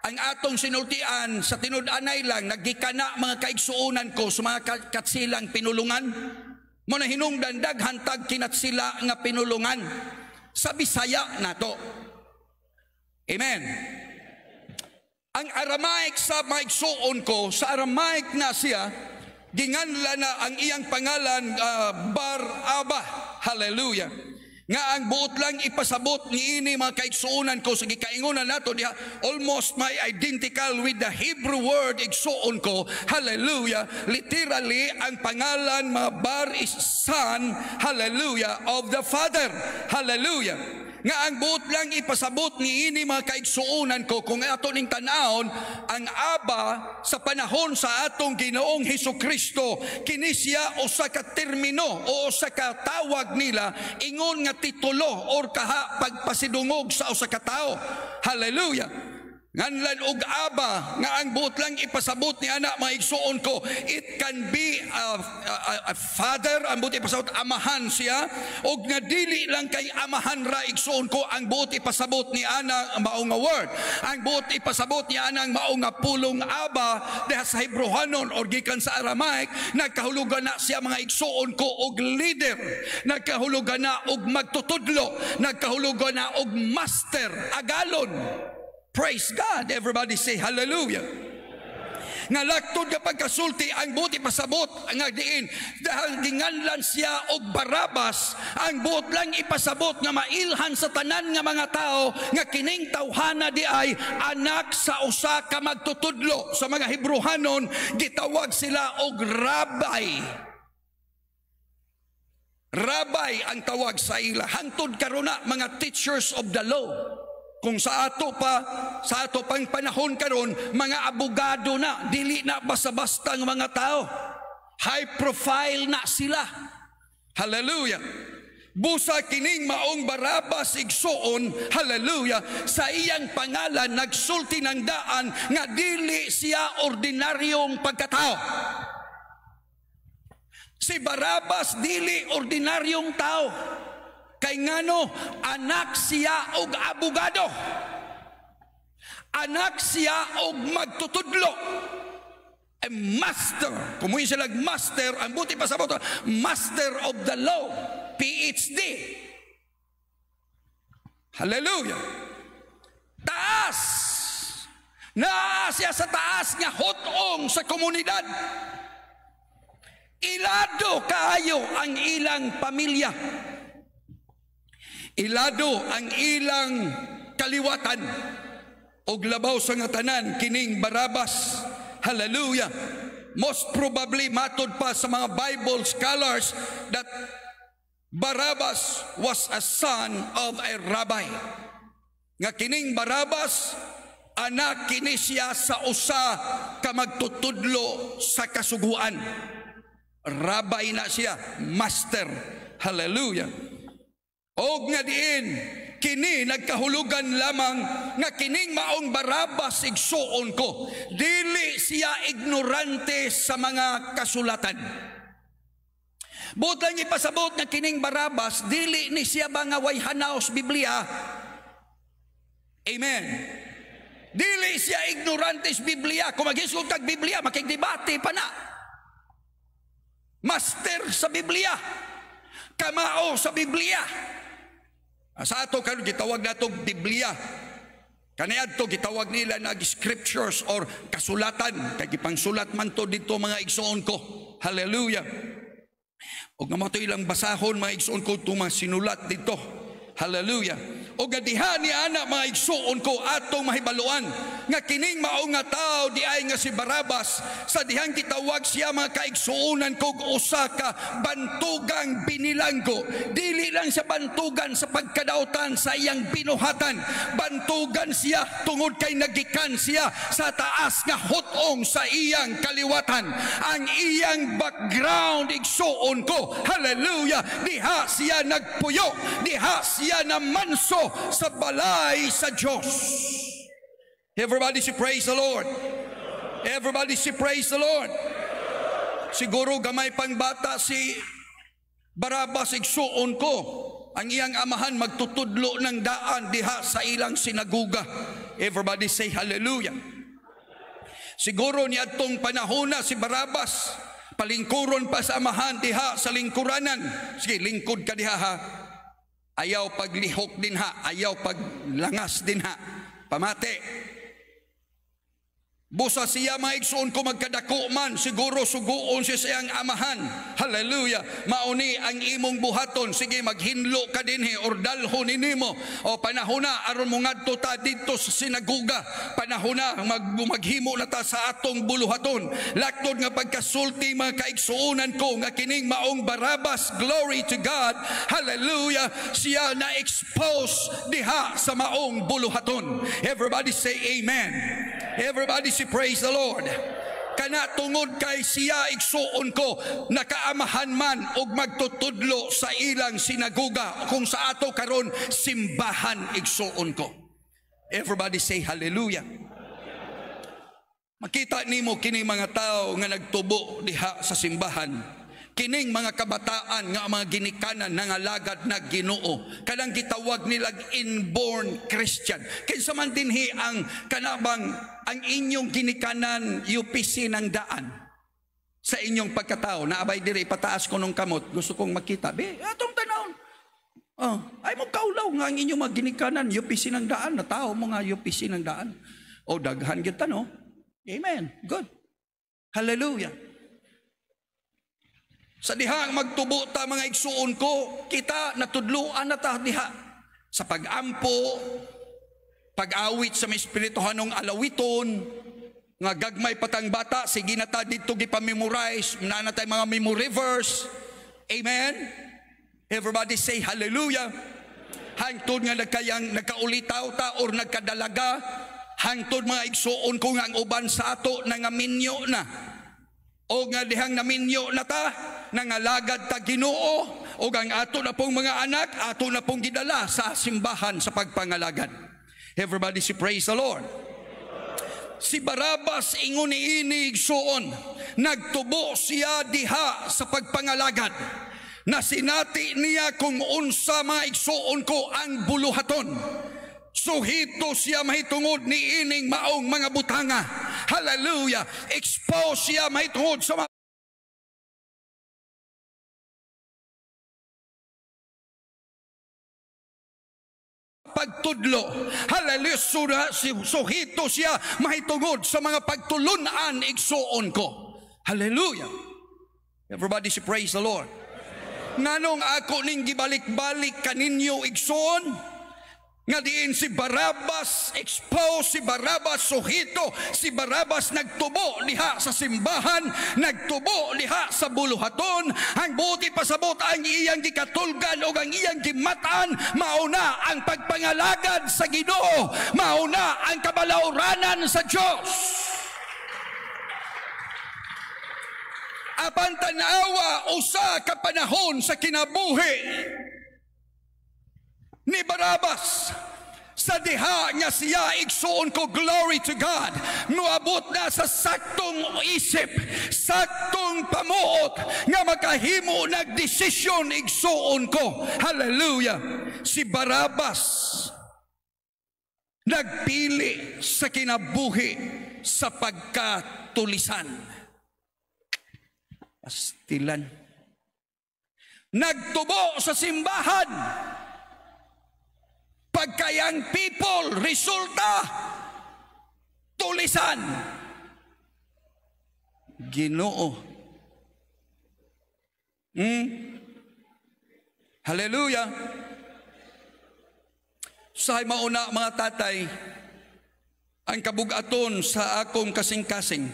ang atong sinultian sa tinud-anay lang naggikana mga kaigsuonan ko sa mga katsilang pinulungan. Mo na hinungdan daghan tag kinat sila nga pinulungan sa Bisaya nato. Amen. Ang Aramaic sa maigsuon ko, sa Aramaic na siya, ginganla na ang iyang pangalan Bar-Aba. Hallelujah. Nga ang buot lang ipasabot ni ini mga kaigsuonan ko sa gikaingunan nato diha, almost my identical with the Hebrew word igsuon ko. Hallelujah. Literally ang pangalan mga Bar is son, hallelujah, of the Father. Hallelujah. Nga ang buot lang ipasabot ni ini mga kaigsuonan ko, kung ato ning tanahon ang Aba sa panahon sa atong Ginoong Hesukristo, kini siya o sa katermino o sa katawag nila ingon nga titulo or kaha pagpasidungog sa usa ka tawo. Hallelujah. Nganlan og Aba nga ang buot lang ipasabot ni ana mga igsuon ko, it can be a father, ang buot ipasabot amahan siya, og nga dili lang kay amahan ra igsuon ko ang buot ipasabot ni ana mao nga word. Ang buot ipasabot ni ana mao nga pulong Aba diha sa Hebrehanon or gikan sa Aramaic, nagkahulugan na siya mga igsuon ko og leader, nagkahulugan na og magtutudlo, nagkahulugan na og master, agalon. Praise God. Everybody say hallelujah. Nga laktod nga pagkasulti ang buti pasabot nga diin dahil ginganlan siya og Barabas, ang buot lang ipasabot nga mailhan sa tanan nga mga tao nga kining tawhana di ay anak sa usa ka magtutudlo. Sa mga Hebrehanon gitawag sila og rabbi. Rabbi ang tawag sa ila. Hangtod karon na mga teachers of the law. Kung sa ato pang panahon karon, mga abogado na, dili na basta-bastang mga tao. High profile na sila. Hallelujah. Busa kining maong Barabas igsuon, hallelujah, sa iyang pangalan nagsulti ng daan nga dili siya ordinaryong pagkatao. Si Barabas dili ordinaryong tao. Kay ngano, anak siya og abogado. Anak siya og magtutudlo. A master. Kumuhin sila master, ang buti pa sa boto, master of the law. PhD. Hallelujah. Taas. Naa siya sa taas nga hotong sa komunidad. Ilado kaayo ang ilang pamilya. Ilado ang ilang kaliwatan og labaw sa nga tanan kining Barabas. Hallelujah. Most probably matod pa sa mga Bible scholars that Barabas was a son of a rabbi. Nga kining Barabas anak kini siya sa usa ka magtutudlo sa kasuguan. Rabbi na siya, master. Hallelujah. Og nga diin, kini nagkahulugan lamang nga kining maong Barabas igsuon ko. Dili siya ignorante sa mga kasulatan. Butang ipasabot nga kining Barabas, dili ni siya ba nga way hanaos Biblia? Amen. Dili siya ignorante sa Biblia. Kung maghisgot kag Biblia, makigdebate pa na. Master sa Biblia. Kamao sa Biblia. Sa ato karon gitawag natong Biblia. Kaniadto gitawag nila na scriptures or kasulatan. Kay gipangsulat man to dito mga igsoon ko. Hallelujah. Og nga mo to ilang basahon mga igsoon ko itong mga sinulat dito. Hallelujah. O nga diha ni ana mga igsuon ko atong mahibaluan nga kining mao nga tao di ay nga si Barabas sa dihang gitawag siya mga kaigsuonan kog usa ka bantugang binilanggo. Dili lang sa bantugan sa pagkadautan sa iyang binuhatan, bantugan siya tungod kay nagikan siya sa taas nga hutong sa iyang kaliwatan. Ang iyang background igsuon ko, hallelujah, diha siya nagpuyo, diha siya na manso sa balay sa Diyos. Everybody say praise the Lord. Everybody say praise the Lord. Siguro gamay pang bata si Barabas igsuon ko. Ang iyang amahan magtutudlo ng daan diha sa ilang sinaguga. Everybody say hallelujah. Siguro niadtong panahon na si Barabas palingkuron pa sa amahan diha sa lingkuranan. Sige, lingkod ka diha ha. Ayaw paglihok din ha, ayaw paglangas din ha. Pamate. Busa siya mga igsoon ko magkadako man, siguro suguon siya sa iyang amahan. Hallelujah. Mauni ang imong buhaton. Sige, maghinlo ka dinhi or dalhon nimo. O panahon na aron mo ngadto ta dito sa sinaguga. Panahon na maghimo na ta sa atong buluhaton. Laktod nga pagkasulti mga kaigsuonan ko nga kining maong Barabas, glory to God. Hallelujah. Siya na expose diha sa maong buluhaton. Everybody say amen. Everybody say praise the Lord. Kana tungod kay siya igsuon ko nakaamahan man og magtutudlo sa ilang sinaguga kung sa ato karon simbahan igsuon ko. Everybody say hallelujah. Makita nimo kini mga tao nga nagtubo diha sa simbahan. Kining mga kabataan nga mga ginikanan nangalagad na Ginoo, kanang gitawag nilag inborn Christian. Kinsa man dinhi ang kanabang ang inyong ginikanan UPC ng daan sa inyong pagkatao. Naabay diri pataas ko nung kamot. Gusto kong makita. Be, atong tanawon. Ay mo kaulaw nga ang inyong mga ginikanan UPC ng daan. Na tao mo nga UPC ng daan. O daghan kita no. Amen. Good. Hallelujah. Sa dihang magtubo ta mga igsuon ko, kita natudluan na ta diha sa pagampo, pag-awit sa may espirituhanong alawiton, nga gagmay patang bata, sige na ta dito gipamemorize, na tay mga memory verse. Amen. Everybody say hallelujah. Hangtod nga nagkaulitaw ta or nagkadalaga, hangtod mga igsuon ko nga ang uban sa ato nangaminyo na. O nga dihang naminyo na ta, nangalagad ta Ginoo, o ang ato na pong mga anak, ato na pong gidala sa simbahan sa pagpangalagad. Everybody say praise the Lord. Si Barabas ingon niini igsuon, nagtubo siya diha sa pagpangalagad. Na sinati niya kung unsa mga igsuon ko ang buluhaton. Suhito siya mahitungod ni ining maong mga butanga. Hallelujah. Expose siya mahitungod sa mga pagtudlo. Hallelujah. Suhito siya mahitungod sa mga pagtulunan igsuon ko. Hallelujah. Everybody say praise the Lord. Nganong ako ning gibalik-balik kaninyo igsuon? Nga diin si Barabas, expose si Barabas, suhito, si Barabas nagtubo liha sa simbahan, nagtubo liha sa buluhaton, ang buti pasabot ang iyang gikatulgan o ang iyang gimataan, mauna ang pagpangalagad sa Ginoo, mauna ang kabalawranan sa Diyos. Apan tanawa usa ka panahon sa kinabuhi ni Barabas, sa diha nga siya igsuon ko, glory to God, muabot na sa saktong isip, saktong pamuot nga makahimo nagdesisyon igsuon ko. Hallelujah. Si Barabas nagpili sa kinabuhi sa pagkatulisan. Pastilan. Nagtubo sa simbahan. Pagkayang people, resulta, tulisan. Ginoo. Hallelujah. Sa mauna mga tatay, ang kabugaton sa akong kasing-kasing,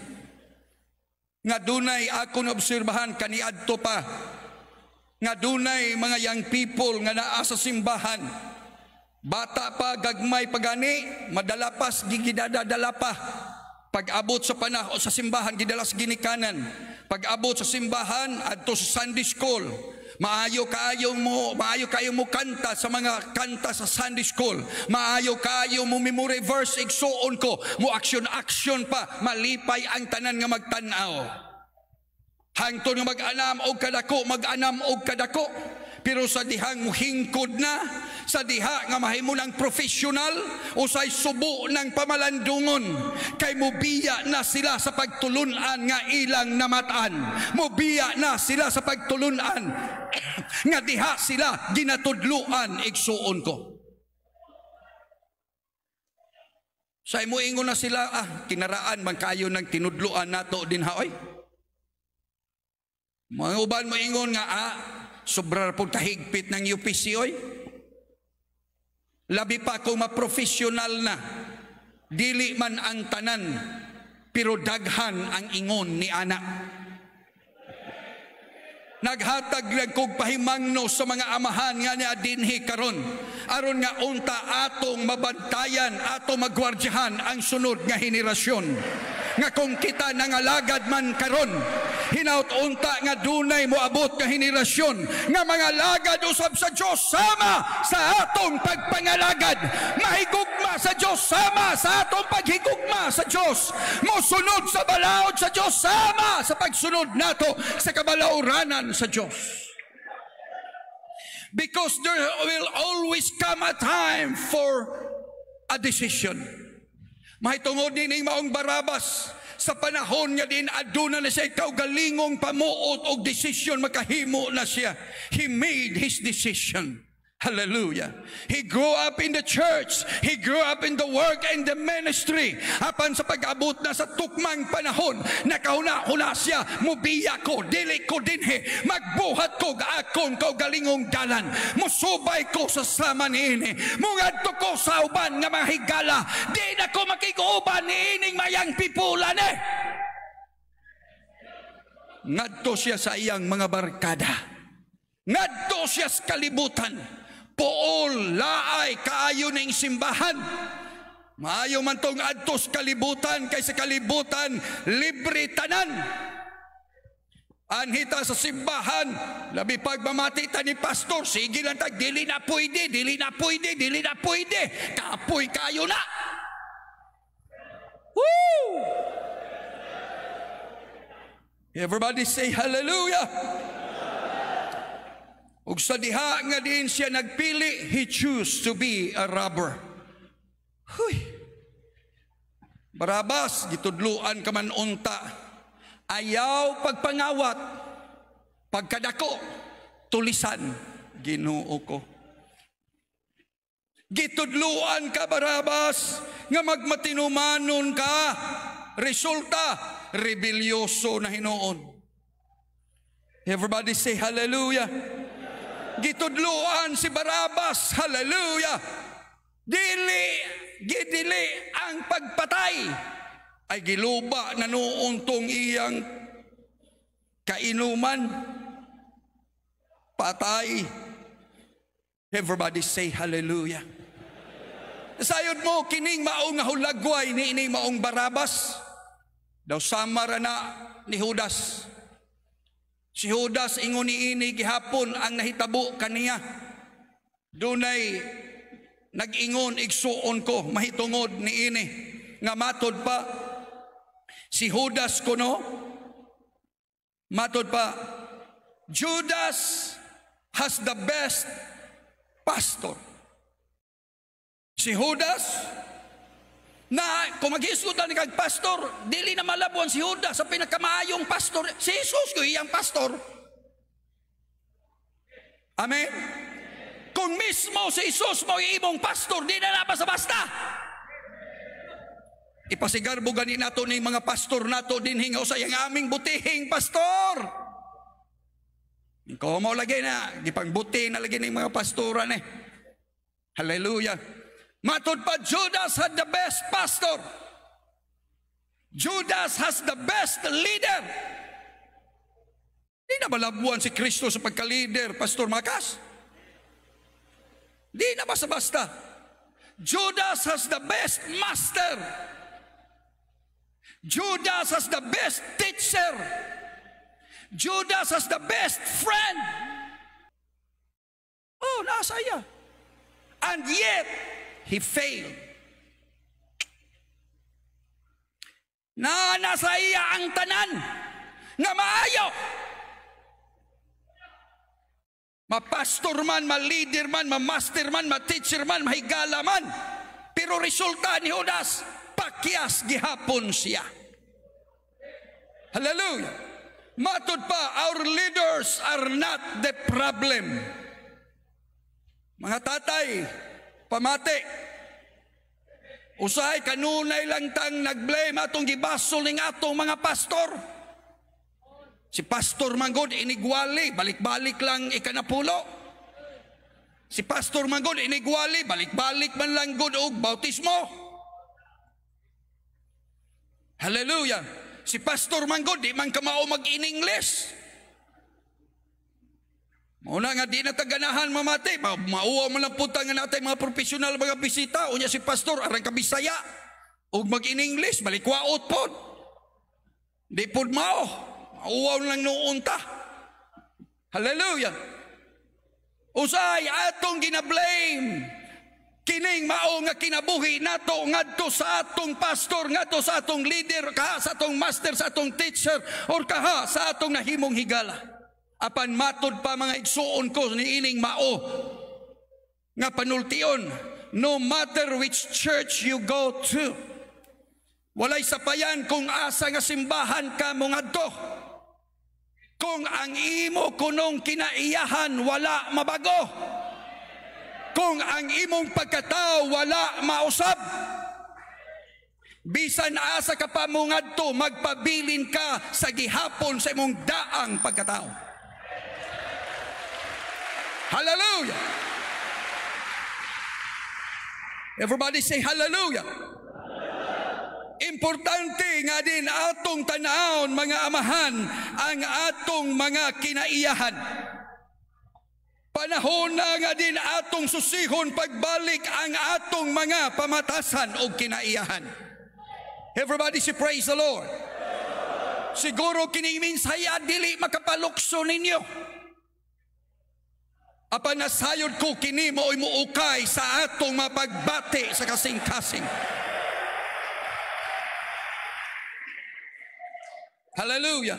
nga dunay akong obserbahan kaniadto pa, nga dunay mga young people nga naa sa simbahan, bata pa, gagmay pagani, madalapas, gigidadadala pa. Pag-abot sa panahon sa simbahan, gidalas ginikanan. Pag-abot sa simbahan, adto sa Sunday school, maayo kayo mo kanta sa mga kanta sa Sunday school. Maayo kayo mo memory verse, igsuon ko, mo action pa, malipay ang tanan nga magtanaw. Hangtod nga mag-anam og kadako. Pero sa dihang muhingkod na, sa diha nga mahimo ng professional, o sa subo ng pamalandungon, kay mubiya na sila sa pagtulunan nga ilang namataan. Mubiya na sila sa pagtulunan nga diha sila ginatudluan, igsuon ko. Sa imo ingon na sila, kinaraan man kayo ng tinudluan nato din haoy. Mga uban mo ingon nga, sobra po kahigpit ng UPC oy. Labi pa kung maprofessional na, dili man ang tanan, pero daghan ang ingon ni anak. Naghatag lang kog pahimangno sa mga amahan nga ni adinhi karon, aron nga unta atong mabantayan, atong magwardyahan ang sunod nga henerasyon. Nga kung kita nangalagad man karon, hinaut unta nga dunay moabot nga henerasyon nga mga lagad usab sa Dios sama sa atong pagpangalagad, mahigugma sa Dios sama sa atong paghigugma sa Dios, mosunod sa balaod sa Dios sama sa pagsunod nato sa kabalauranan sa Dios. Because there will always come a time for a decision. Mahitungod din ang maong Barabas, sa panahon nga din aduna na siya kaugalingong pamuot o desisyon, makahimo na siya. He made his decision. Hallelujah. He grew up in the church. He grew up in the work and the ministry. Apan sa pag-abot na sa tukmang panahon, nakahuna-huna siya, mubiya ko, dili ko dinhi, magbuhat ko akong kaugalingong dalan. Musubay ko sa sama niini. Mungadto ko sa uban nga mga higala. Di na ko makiguban niining mayang pipulan eh. Ngadto siya sa iyang mga barkada. Ngadto siya sa kalibutan. Pool, laay, kaayo ng simbahan. Maayo man tong adtos kalibutan, kaysa kalibutan, libre tanan. Anhita sa simbahan, labi pagmamati ta ni pastor, sige lang tag, dili na pwede, dili na pwede, dili na pwede. Kapoy kayo na. Woo! Everybody say hallelujah. Ug sa diha nga din siya nagpili, he chose to be a robber. Huy! Barabas, gitudluan ka man unta. Ayaw pagpangawat, pagkadako, tulisan, Ginoo ko. Gitudluan ka, Barabas, nga magmatinumanon ka. Resulta, rebelyoso na hinuon. Everybody say hallelujah. Gitudluan si Barabas, hallelujah. Gidili ang pagpatay ay giluba na noon tong iyang kainuman, patay. Everybody say hallelujah. Sayod mo kining maong hulagway ni ining maong Barabas, daw samara na ni Judas. Si Judas ingon niini gihapon ang nahitabo kaniya. Dunay nag-ingon, igsuon ko, mahitungod niini nga matod pa si Judas kuno, matod pa, Judas has the best pastor. Si Judas na kung mag-isutan ni kag pastor, dili na malabuan si Judas sa pinakamaayong pastor. Si Jesus ko iyang pastor. Amen? Kung mismo si Jesus mo imong pastor, di na basta-basta. Ipasigarbo gani nato ni mga pastor nato din hingaw sa yang aming butihing pastor. Ikaw mo lagi na, gipangbuti na lagi ng mga pastoran eh. Hallelujah. Matod pa, Judas had the best pastor. Judas has the best leader. Di na balabuan si Kristo sa pagka-leader, Pastor Makas? Di na basta-basta. Judas has the best master. Judas has the best teacher. Judas has the best friend. Oh, nasa iya. And yet, he failed. Na nasa iya ang tanan nga maayo. Ma-pastor man, ma-leader man, ma-master man, ma-teacher man, mahigala man. Pero resulta ni Judas, pakyas gihapon siya. Hallelujah. Matod pa, our leaders are not the problem. Mga tatay, pamati. Usahay, kanunay lang tang nag-blame atong gibasol ning atong mga pastor. Si Pastor Manggod inigwali, balik-balik lang ikanapulo. Si Pastor Manggod inigwali, balik-balik man lang good og bautismo. Hallelujah. Si Pastor Manggod di man kamao mag-in-English. Mauna nga di na taganahan mamati, mauwa mo lang punta nga natin mga profesional mga bisita. Unya si Pastor arang kabisaya og mag-in-English, balikwaot pod. Di pod mao. Uwaw lang noon ta. Hallelujah. Usay atong gina-blame kining mao nga kinabuhi nato ngadto sa atong pastor, ngadto sa atong leader, kaha sa atong master, sa atong teacher, or kaha sa atong nahimong higala. Apan matod pa mga igsuon ko ni ining mao nga panultion, no matter which church you go to, walay sapayan kung asa nga simbahan ka mo ngadto. Kung ang imo kunong kinaiyahan wala mabago, kung ang imong pagkatao wala mausab, bisan asa ka pa mo ngadto, magpabilin ka sa gihapon sa imong daang pagkatao. Hallelujah. Everybody say hallelujah. Importante nga din atong tanawon mga amahan ang atong mga kinaiyahan. Panahon na nga din atong susihon pagbalik ang atong mga pamatasan o kinaiyahan. Everybody say praise the Lord. Siguro kining minsaya dili makapalukso ninyo. Apan nasayod ko kini mo'y muukay sa atong mapagbati sa kasing-kasing. Hallelujah.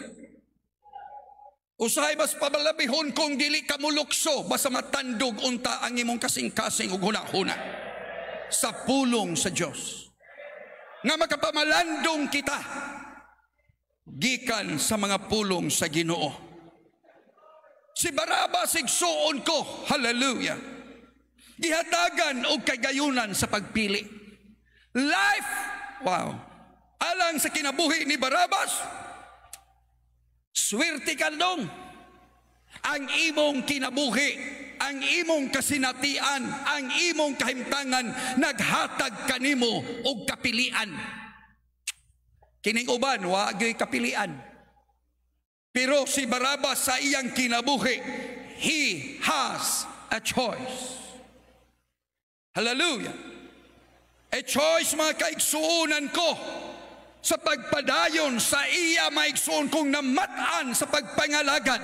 Usahay mas pabalabihon kung dili ka mulukso, basta matandog unta ang imong kasing-kasing ug huna-huna sa pulong sa Dios. Nga makapamalandong kita gikan sa mga pulong sa Ginoo. Si Barabas igsuon ko, hallelujah, gihatagan og kagayunan sa pagpili. Life, wow, alang sa kinabuhi ni Barabas, swerte ka dong. Ang imong kinabuhi, ang imong kasinatian, ang imong kahimtangan, naghatag kanimo og kapilian. Kining uban, wagay kapilian. Pero si Barabas sa iyang kinabuhi, he has a choice. Hallelujah. A choice mga kaigsuunan ko, sa pagpadayon sa iya maigsoon kong namatan sa pagpangalagad,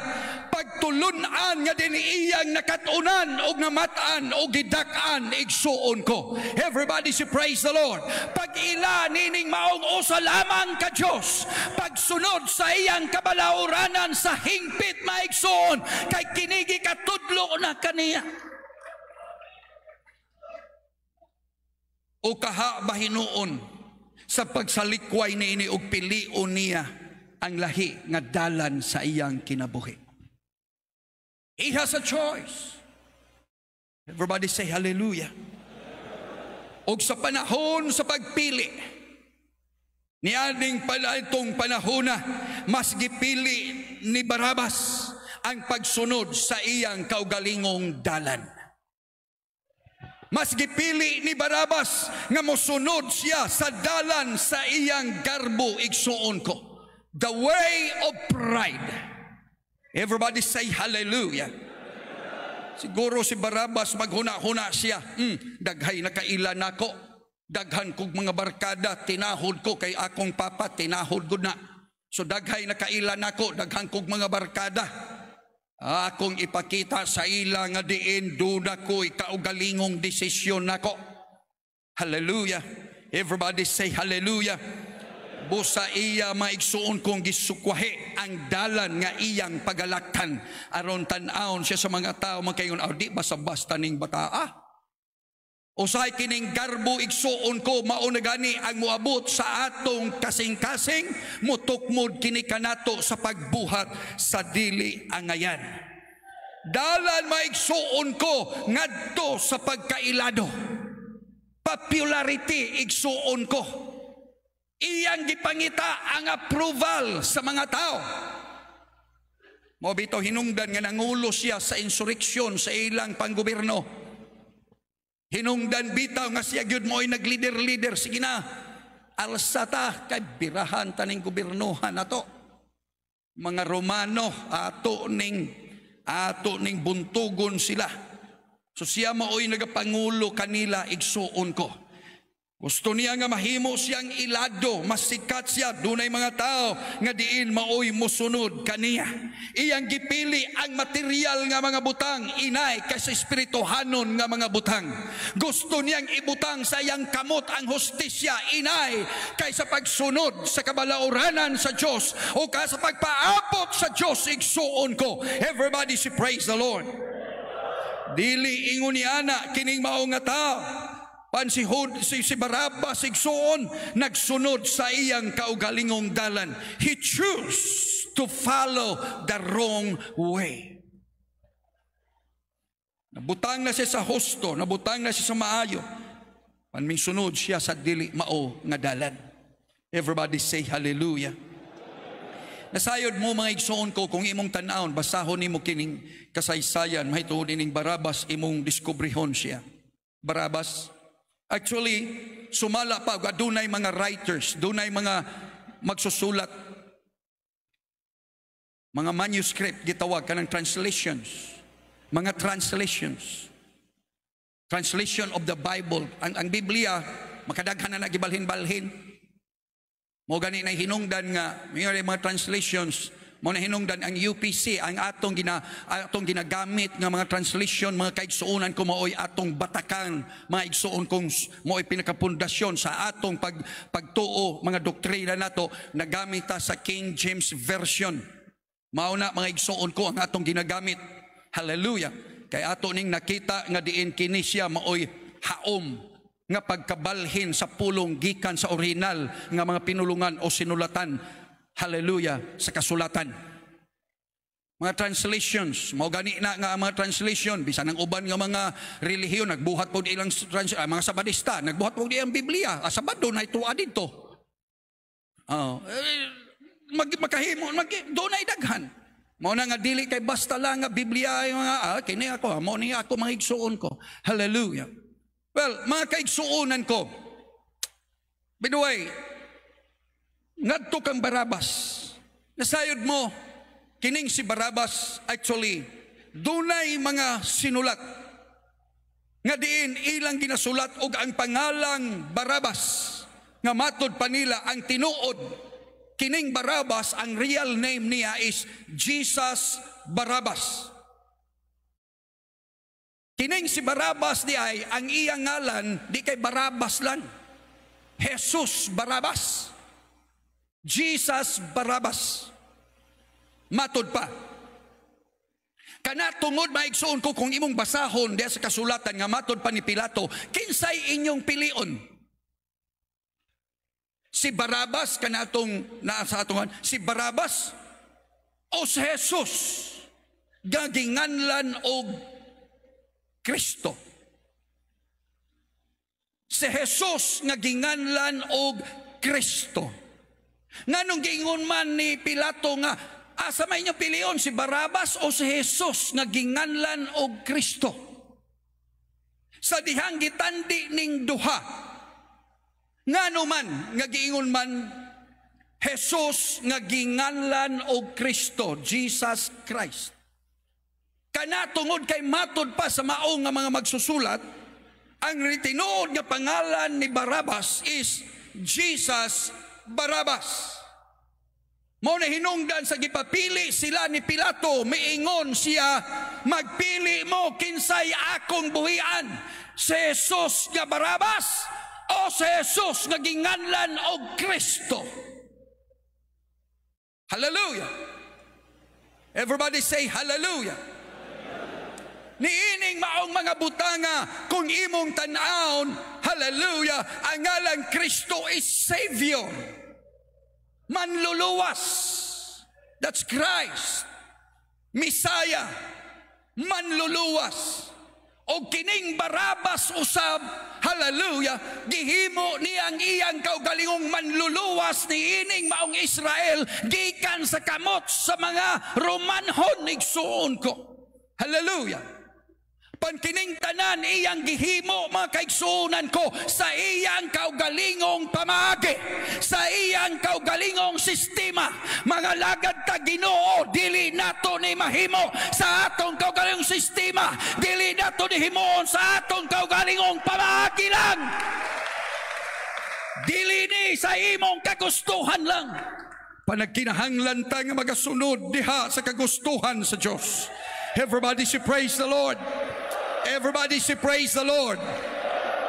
pagtulunan nga din iyang nakatunan o namatan o gidakan igsuon ko. Everybody say praise the Lord. Pag ila nining maong usa lamang ka Diyos, pagsunod sa iyang kabalawranan sa hingpit maigsoon, kay kinigi katudlo na kaniya. O kaha bahinuon sa pagsalikway ni ini og pilion niya ang lahi nga dalan sa iyang kinabuhi. He has a choice. Everybody say hallelujah. Og sa panahon sa pagpili, niading pala itong panahon na mas gipili ni Barabas ang pagsunod sa iyang kaugalingong dalan. Mas gipili ni Barabas nga mosunod siya sa dalan sa iyang garbo, igsuon ko. The way of pride. Everybody say hallelujah. Siguro si Barabas maghuna-huna siya. Daghay na kaila nako. Daghan kog mga barkada, tinahod ko kay akong papa, tinahod ko na. So daghay na kaila nako, daghan kog mga barkada. Akong ipakita sa ila nga diin duna ko'y kaugalingong desisyon nako. Hallelujah. Everybody say hallelujah. Busa iya maigsuon kong gisukwahe ang dalan nga iyang pagalaktan. Aron tan-aon siya sa mga tao magkayon, di basta-basta ning bataa. Usay kining garbo igsuon ko mauna gani ang moabot sa atong kasing-kasing, mutukmod kini kanato sa pagbuhat sa dili angayan. Dalan maigsuon ko ngadto sa pagkailado. Popularity igsuon ko. Iyang gipangita ang approval sa mga tao. Mo bitaw hinungdan nga nangulo siya sa insurrection sa ilang panggobyerno. Hinungdan bitaw nga siya gyud mo'y nag-leader. Sige na, alsa ta, kay birahan taning gobyernohan nato. Mga Romano, ato ning buntugon sila. So siya mao'y nagapangulo kanila, igsuon ko. Gusto niya nga mahimo siyang ilado, masikat siya, dunay mga tao nga diin maoy mosunod kaniya. Iyang gipili ang material nga mga butang, inay kaysa espirituhanon nga mga butang. Gusto niyang ibutang sa iyang kamot ang hustisya, inay kaysa pagsunod sa kabalaoranan sa Diyos o kaysa pagpaabot sa Diyos, igsuon ko. Everybody say praise the Lord. Dili ingon ni ana kining mao nga tao. Pansihod si Barabas igsuon nagsunod sa iyang kaugalingong dalan. He chose to follow the wrong way. Nabutang na siya sa husto, nabutang na siya sa maayo. Panmingsunod siya sa dili mao nga dalan. Everybody say hallelujah. Nasayod mo mga igsuon ko kung imong tan-awon, basahon nimo kining kasaysayan, mahituod ining Barabas, imong diskubrihon siya. Barabas, actually, sumala pa, dunay mga writers, dunay mga magsusulat, mga manuscript, gitawag ka ng translations, mga translations, translation of the Bible. Ang Biblia, makadaghan na nagibalhin-balhin. Mo gani na hinungdan nga, may mga translations, mo na hinungdan ang UPC, ang atong ginagamit nga mga translation, mga kaigsuunan ko maoy atong batakan, mga igsuon kong maoy pinakapundasyon sa atong pagtuo, mga doktrina nato, nagamit ta sa King James Version. Mao na mga igsuon ko ang atong ginagamit. Hallelujah. Kay ato ning nakita nga diin kini siya maoy haom nga pagkabalhin sa pulong gikan sa original nga mga pinulungan o sinulatan. Hallelujah, sa kasulatan. Mga translations, mao gani na nga mga translation, bisan ang uban nga mga relihiyon nagbuhat pod ilang mga Sabadista, nagbuhat pod ilang Biblia. Sabado na ito adito. Makahimo, doon ay daghan. Mao na nga dili kay basta lang nga Biblia ay mga kini ako, mao ni ako mga igsuon ko. Hallelujah. Well, mga kaigsuonan ko, by the way, ngadto kang Barabas. Nasayod mo, kining si Barabas, actually, dunay mga sinulat. Nga diin, ilang ginasulat og ang pangalang Barabas. Nga matod pa nila ang tinuod. Kining Barabas, ang real name niya is Jesus Barabas. Kining si Barabas di ay, ang iyang ngalan, di kay Barabas lang. Jesus Barabas. Jesus Barabas. Matod pa. Kana tungod maigsuon ko kung imong basahon diya sa kasulatan nga matod pa ni Pilato, kinsay inyong pilion? Si Barabas kanatong naasa atongan, si Barabas o si Jesus gaginganlan og Kristo. Si Jesus nga ginganlan og Kristo. Nganong giingon man ni Pilato nga asa may inyo pilion, si Barabas o si Jesus nga ginganlan og Kristo? sa dihang gitandi ning duha, ngano man nga giingon man Jesus nga ginganlan og Kristo, Jesus Christ. Kana tungod kay matod pa sa maong nga mga magsusulat, ang tinuod nga pangalan ni Barabas is Jesus Barabas. Mao na hinungdan sa gipapili sila ni Pilato, miingon siya, magpili mo kinsay akong buhian, si Jesus nga Barabas o si Jesus nga ginganlan og Kristo. Hallelujah. Everybody say hallelujah. Niining maong mga butanga kung imong tan-aon, hallelujah, ang ngalang Kristo is Savior. Manluluwas. That's Christ. Messiah. Manluluwas. O kining Barabas usab, hallelujah, gihimo niyang iyang kaugalingong manluluwas ni ining maong Israel gikan sa kamot sa mga Romanhon, igsuon ko. Hallelujah. Pankining tanan iyang gihimo, mga kaigsuunan ko, sa iyang kaugalingong pamaagi, sa iyang kaugalingong sistema. Mga lagad ta Ginoo, dili nato ni mahimo sa atong kaugalingong sistema, dili nato ni himoon sa atong kaugalingong pamaagi lang, dili ni sa imong kagustuhan lang. Panagkinahanglan ta nga magasunod diha sa kagustuhan sa Dios. Everybody say praise the Lord. Everybody say praise the Lord.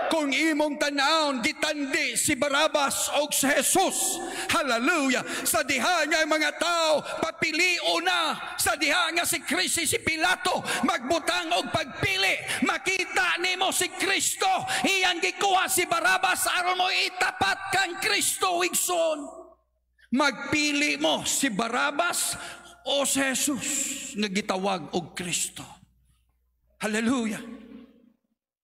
Kung imong tan-aon gitandi si Barabas o si Jesus, hallelujah, sa diha nga mga tao papilio na, sa diha nga si Kristo si Pilato magbutang og pagpili, makita nimo si Kristo, iyang gikuha si Barabas aron mo itapat kang Kristo, igsoon. Magpili mo si Barabas o si Jesus nga gitawag og Kristo. Hallelujah.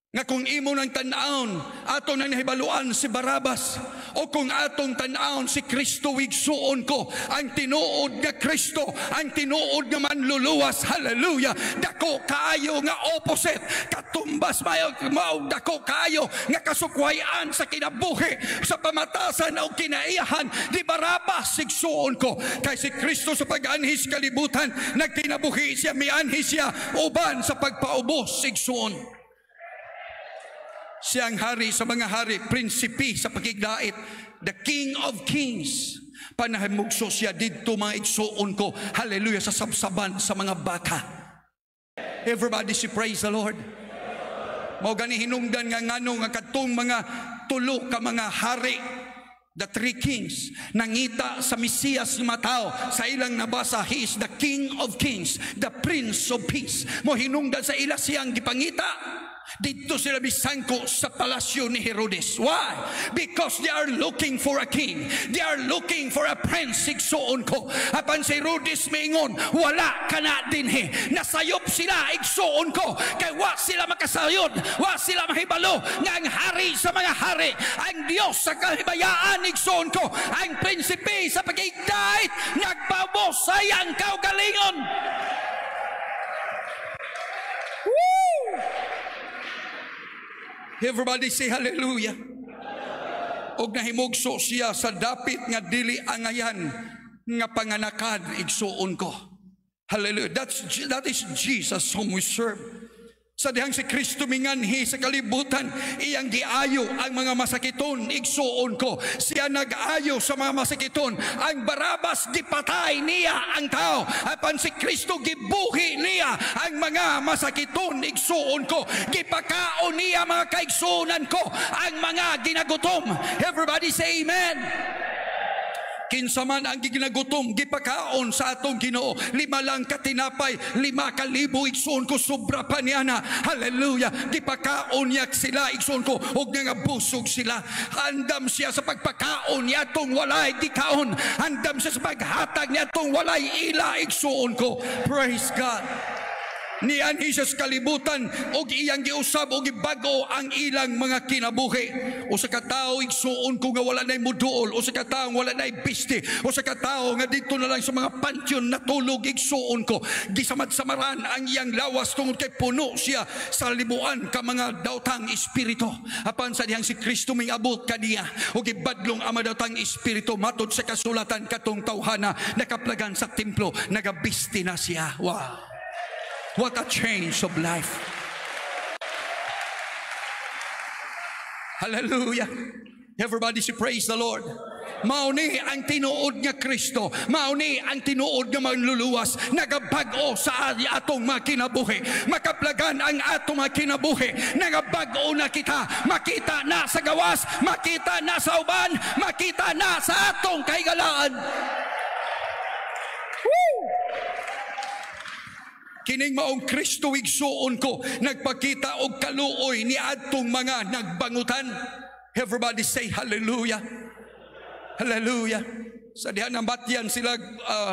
Nga kung imo ng tan-aon, ato nang nahibaluan si Barabas, o kung atong tan-aon si Kristo, igsuon ko, ang tinuod nga Kristo, ang tinuod nga manluluwas, hallelujah, dako kaayo nga opposite, katumbas mao dako kaayo nga kasukwayan sa kinabuhi, sa pamatasan o kinaiyahan di Barabas, igsuon ko, kay si Kristo sa pag-anhis kalibutan, nagkinabuhi siya, mianhis siya, uban sa pagpaubos, igsuon. Siyang hari sa mga hari, prinsipi sa pagigdait, the King of Kings. Panahimugso siya dito, mga igsuon ko, hallelujah, sa sabsaban sa mga baka. Everybody say praise the Lord. Mao gani hinungdan nga ngano nga kadtong mga tulo ka mga hari, the three kings, nangita sa Mesiyas nga tao, sa ilang nabasa, he is the King of Kings, the Prince of Peace. Mo hinungdan sa ila siyang gipangita. Dito sila bisangko sa palasyo ni Herodes. Why? Because they are looking for a king. They are looking for a prince. Igsuon ko. Apan si Herodes maingon, wala ka na dinhi. Nasayop sila, igsuon ko. Kay wa sila makasayod. Wa sila mahibalo. Nga ang hari sa mga hari. Ang Diyos sa kahibayaan, igsuon ko. Ang prinsipe sa pagigdait. Nagpabos sayang kaugalingon. Woo! Everybody say hallelujah. Og nahimugso siya sa dapit nga dili angayan nga panganakan, igsuon ko. Hallelujah. That is Jesus whom we serve. Sa dihang si Kristo minganhi sa kalibutan, iyang giayo ang mga masakiton, igsuon ko. Siya nag-ayo sa mga masakiton. Ang Barabas gipatay niya ang tao. Apan si Kristo gibuhi niya ang mga masakiton, igsuon ko. Gipakaon niya, mga kaigsuonan ko, ang mga ginagutom. Everybody say amen. Kinsa man ang ginagutom, gipakaon sa atong Ginoo. 5 lang katinapay, 5,000, igsuon ko, sobra pa niya na. Hallelujah. Gipakaon niya sila, igsuon ko, og nga busog sila. Handam siya sa pagpakaon niya tong walay gikaon. Handam siya sa paghatag niya tong walay ila, igsuon ko. Praise God. Nianhi siya sa kalibutan og iyang giusab og gibago ang ilang mga kinabuhi. O sa katawo igsuon ko nga wala nay muduol, o sa katawo wala nay piste, o sa katawo nga dito na lang sa mga pansyon natulog igsuon ko. Gisamad-samaran ang iyang lawas tungod kay puno siya sa libuan ka mga daotang espiritu. Apan sa dihang si Kristo mingabot kaniya og gibadlong ang mga daotang espiritu matud sa kasulatan katong tawhana nakaplagan sa templo nagabisti na siya. Wow. What a change of life. Hallelujah. Everybody say praise the Lord. Mauni ang tinuod nga Kristo. Mauni ang tinuod nga manluluwas. Nagabag-o sa atong mga kinabuhi. Makaplagan ang atong mga kinabuhi. Nagabag-o na kita. Makita na sa gawas. Makita na sa uban. Makita na sa atong kahigalaan. Woo! Kining maong Kristo igsuon ko nagpakita og kaluoy ni adtong mga nagbangutan. Everybody say hallelujah. Hallelujah. Sa diha namatyan sila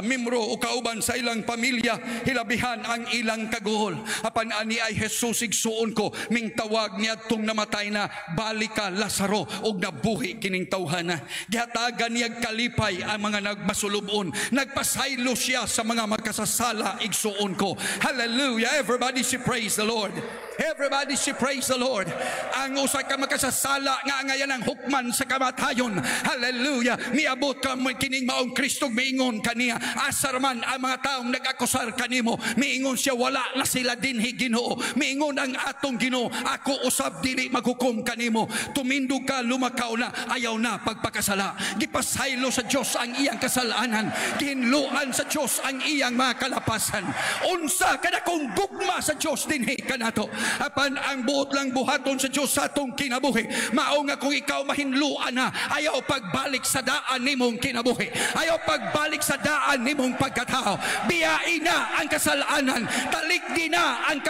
mimro o kauban sa ilang pamilya, hilabihan ang ilang kaguhol. Apan ani ay Jesus igsuon ko ming tawag ni adtong namatay na balik ka Lazaro og nabuhi kining tawhana. Gihatagan niya kalipay ang mga nagmasulubon. Nagpasaylo siya sa mga makasasala igsuon ko. Hallelujah. Everybody say praise the Lord. Everybody say praise the Lord. Ang usa ka makasasala nga ngayon ang hukman sa kamatayon. Hallelujah. Miabot ka kining maong Kristo miingon kaniya. Asar man ang mga taong nag-akusar kanimo, miingon siya wala na sila dinhi Ginoo. Miingon ang atong Ginoo, ako usab dili maghukom kanimo. Tumindog ka, lumakaw na, ayaw na pagpakasala. Gipasaylo sa Dios ang iyang kasalanan. Ginluan sa Dios ang iyang mga kalapasan. Unsa kada kung gugma sa Dios dinhi kanato. Apan ang buot lang buhaton sa Dios sa atong kinabuhi. Mao nga kung ikaw mahinluan na, ayaw pagbalik sa daan nimong kinabuhi. Ayaw pagbalik sa daan nimong pagkatao. Biyain na ang kasalanan. Talikdi na ang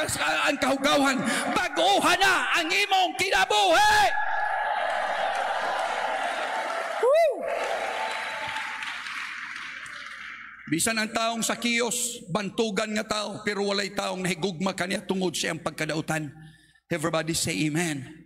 kahugawan. Baguhan na ang imong kinabuhi. Woo! Bisan ang taong sa kiyos, bantugan nga tao, pero walay taong nahigugma kaniya tungod sa iyang pagkadautan. Everybody say amen.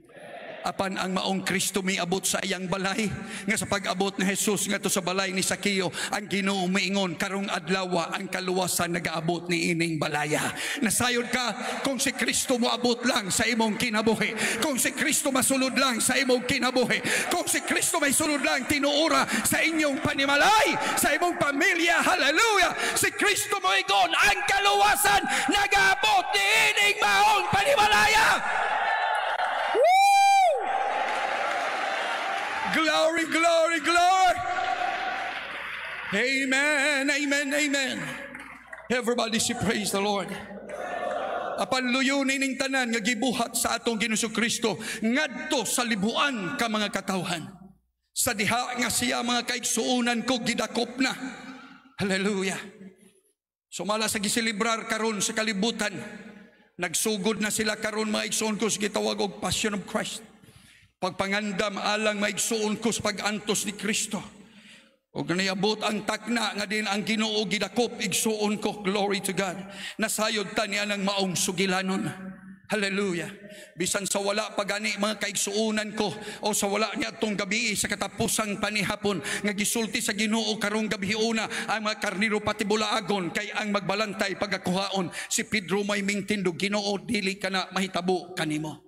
Apan ang maong Kristo miabot sa iyang balay, nga sa pag-abot ni Jesus nga to sa balay ni Sakeo, ang Ginoo miingon karong adlaw ang kaluwasan nagaabot ni ining balaya. Nasayod ka kung si Kristo moabot lang sa imong kinabuhi, kung si Kristo masulod lang sa imong kinabuhi, kung si Kristo may sulod lang tinuora sa inyong panimalay, sa imong pamilya. Hallelujah. Si Kristo moingon ang kaluwasan nagaabot ni ining maong panimalaya. Glory, glory, glory. Amen, amen, amen. Everybody say praise the Lord. Apan luyunin ning tanan nga gibuhat sa atong Ginoong Kristo ngadto sa libuan ka mga katawhan. Sa diha nga siya mga kaigsuonan ko gidakop na. Hallelujah. Sumala sa giselebrar karon sa kalibutan. Nagsugod na sila karon mga igsuon ko sa gitawag og Passion of Christ. Pagpangandam alang maigsuon ko sa pag-antos ni Kristo. O ganayabot ang takna nga din ang Ginoo gidakop igsuon ko. Glory to God. Nasayod ta niya ng maong sugilanon. Hallelujah. Bisan sa wala pagani mga kaigsuunan ko o sa wala niya itong gabi sa katapusang panihapon nga gisulti sa Ginoo karong gabiuna ang mga karniro pati bulaagon kay ang magbalantay pagakuhaon si Pedro may mingtindog. Ginoo dili ka na mahitabo kanimo.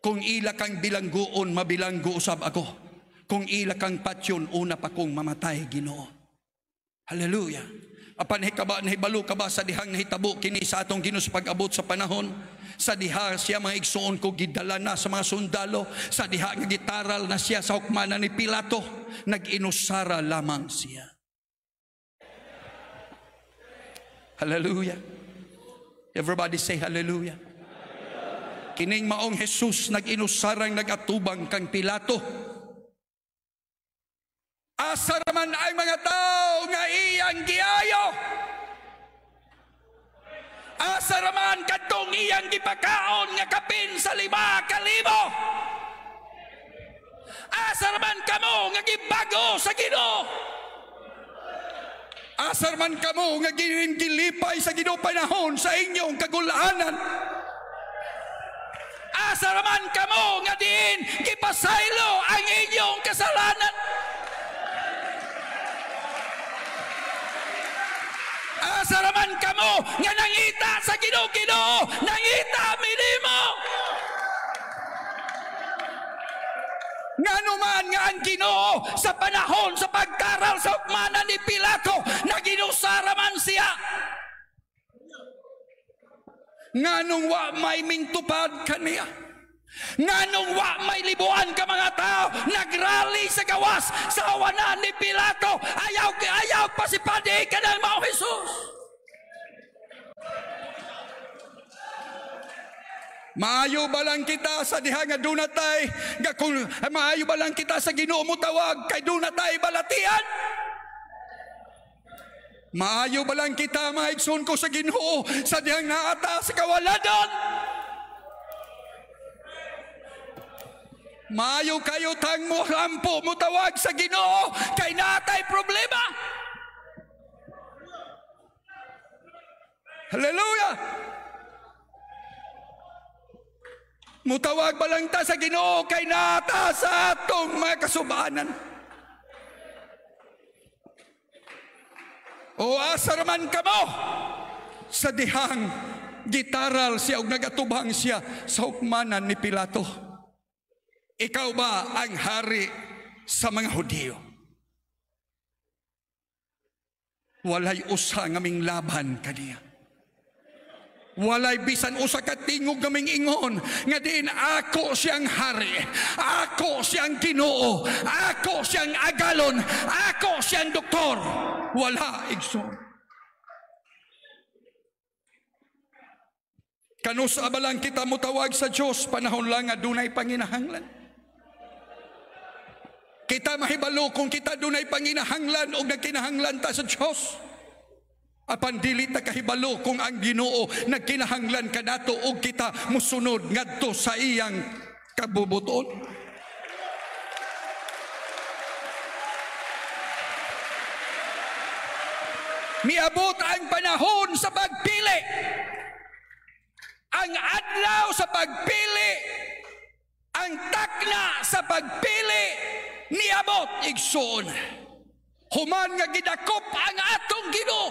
Kung ila kang bilangguon, mabilanggo usab ako. Kung ila kang patyon, una pa kong mamatay, Ginoo. Hallelujah. Apan nahibalo ka ba sa dihang nahitabo kini sa atong Ginoo sa pag-abot sa panahon? Sa diha siya mga igsuon ko gidala na sa mga sundalo. Sa diha nga gitaral na siya sa hukmanan ni Pilato. Nag-inusara lamang siya. Hallelujah. Everybody say hallelujah. Kining maong Jesus nag-inusarang nagatubang kang Pilato. Asa naman ay mga tao nga iyang giayo. Asa naman kadtong iyang gipakaon nga kapin sa 5,000. Asa naman kamo nga gibago sa Ginoo. Asar man kamo nga gilipay sa Ginoo panahon sa inyong kagulanan. Asar man kamo nga diin gipasaylo ang inyong kasalanan. Asar man kamo nga nangita sa Ginoo, nangita minimo. Ngano man nga ang Ginoo sa panahon sa pagkaral sa hukmanan ni Pilato, naginusara man siya. Nganong wa may mintupad kaniya. Nganong wa may libuan ka mga tao nagrally sa gawas sa awanan ni Pilato. Ayaw pa si Padi ka ng Mao Jesus. Maayo ba lang kita sa diha nga dunatay nga kung maayo ba lang kita sa Ginoo mo tawag kay dunatay balatian? Maayo ba lang kita maigsoon ko sa Ginoo sa dihang naata sa kawaladon? Maayo kayo tang mo lampo mo tawag sa Ginoo kay naatay problema? Hallelujah! Mutawag ba lang ta sa Ginoo kay nata sa atong mga kasubanan? O asar man kamo sa dihang gitaral siya o nagatubang siya sa hukmanan ni Pilato. Ikaw ba ang hari sa mga Hudyo? Walay usa ngaming laban kaniya. Walay bisan usa ka tingog kaming ingon nga diin ako siyang hari, ako siyang Ginoo, ako siyang agalon, ako siyang doktor. Wala igsoon. Kanusa ba lang kita mutawag sa Dios panahon lang nga dunay panginahanglan? Kita mahibalo kung kita dunay panginahanglan o nagkinahanglan ta sa Dios. Apan dili ta kahibalo kung ang Ginoo nagkinahanglan kanato og kita musunod ngadto sa iyang kabubuton. Miabot ang panahon sa pagpili. Ang adlaw sa pagpili, ang takna sa pagpili niabot igsoon. Human nga gidakop ang atong Ginoo.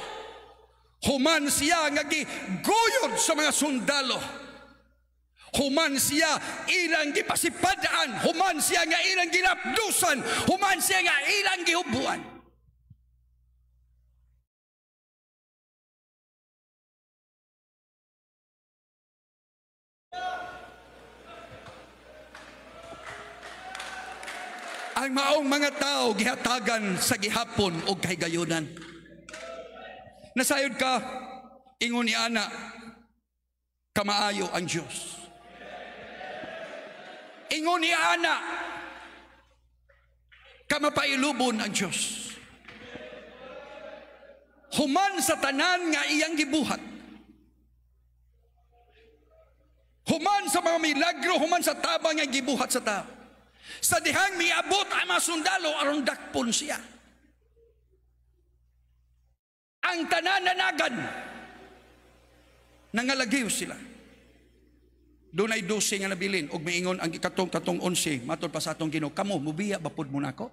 Human siya nga giguyod sa mga sundalo. Human siya ilang gipasipadaan. Human siya nga ilang ginapdusan. Human siya nga ilang gihubuan. Ang maong mga tao gihatagan sa gihapon o kahigayunan. Nasayod ka, ingon ni ana, kamaayo ang Diyos. Ingon ni ana, kamapailubon ang Diyos. Human sa tanan nga iyang gibuhat. Human sa mga milagro, human sa tabang nga gibuhat sa tao. Sa dihang miabot ang mga sundalo, aron dakpon siya. Ang tanananagan, nangalagiw sila. Doon ay 12 nga nabilin, og miingon ang katong 11, matod pa sa atong Ginoo, kamo, mubiya, bapod mo na ako?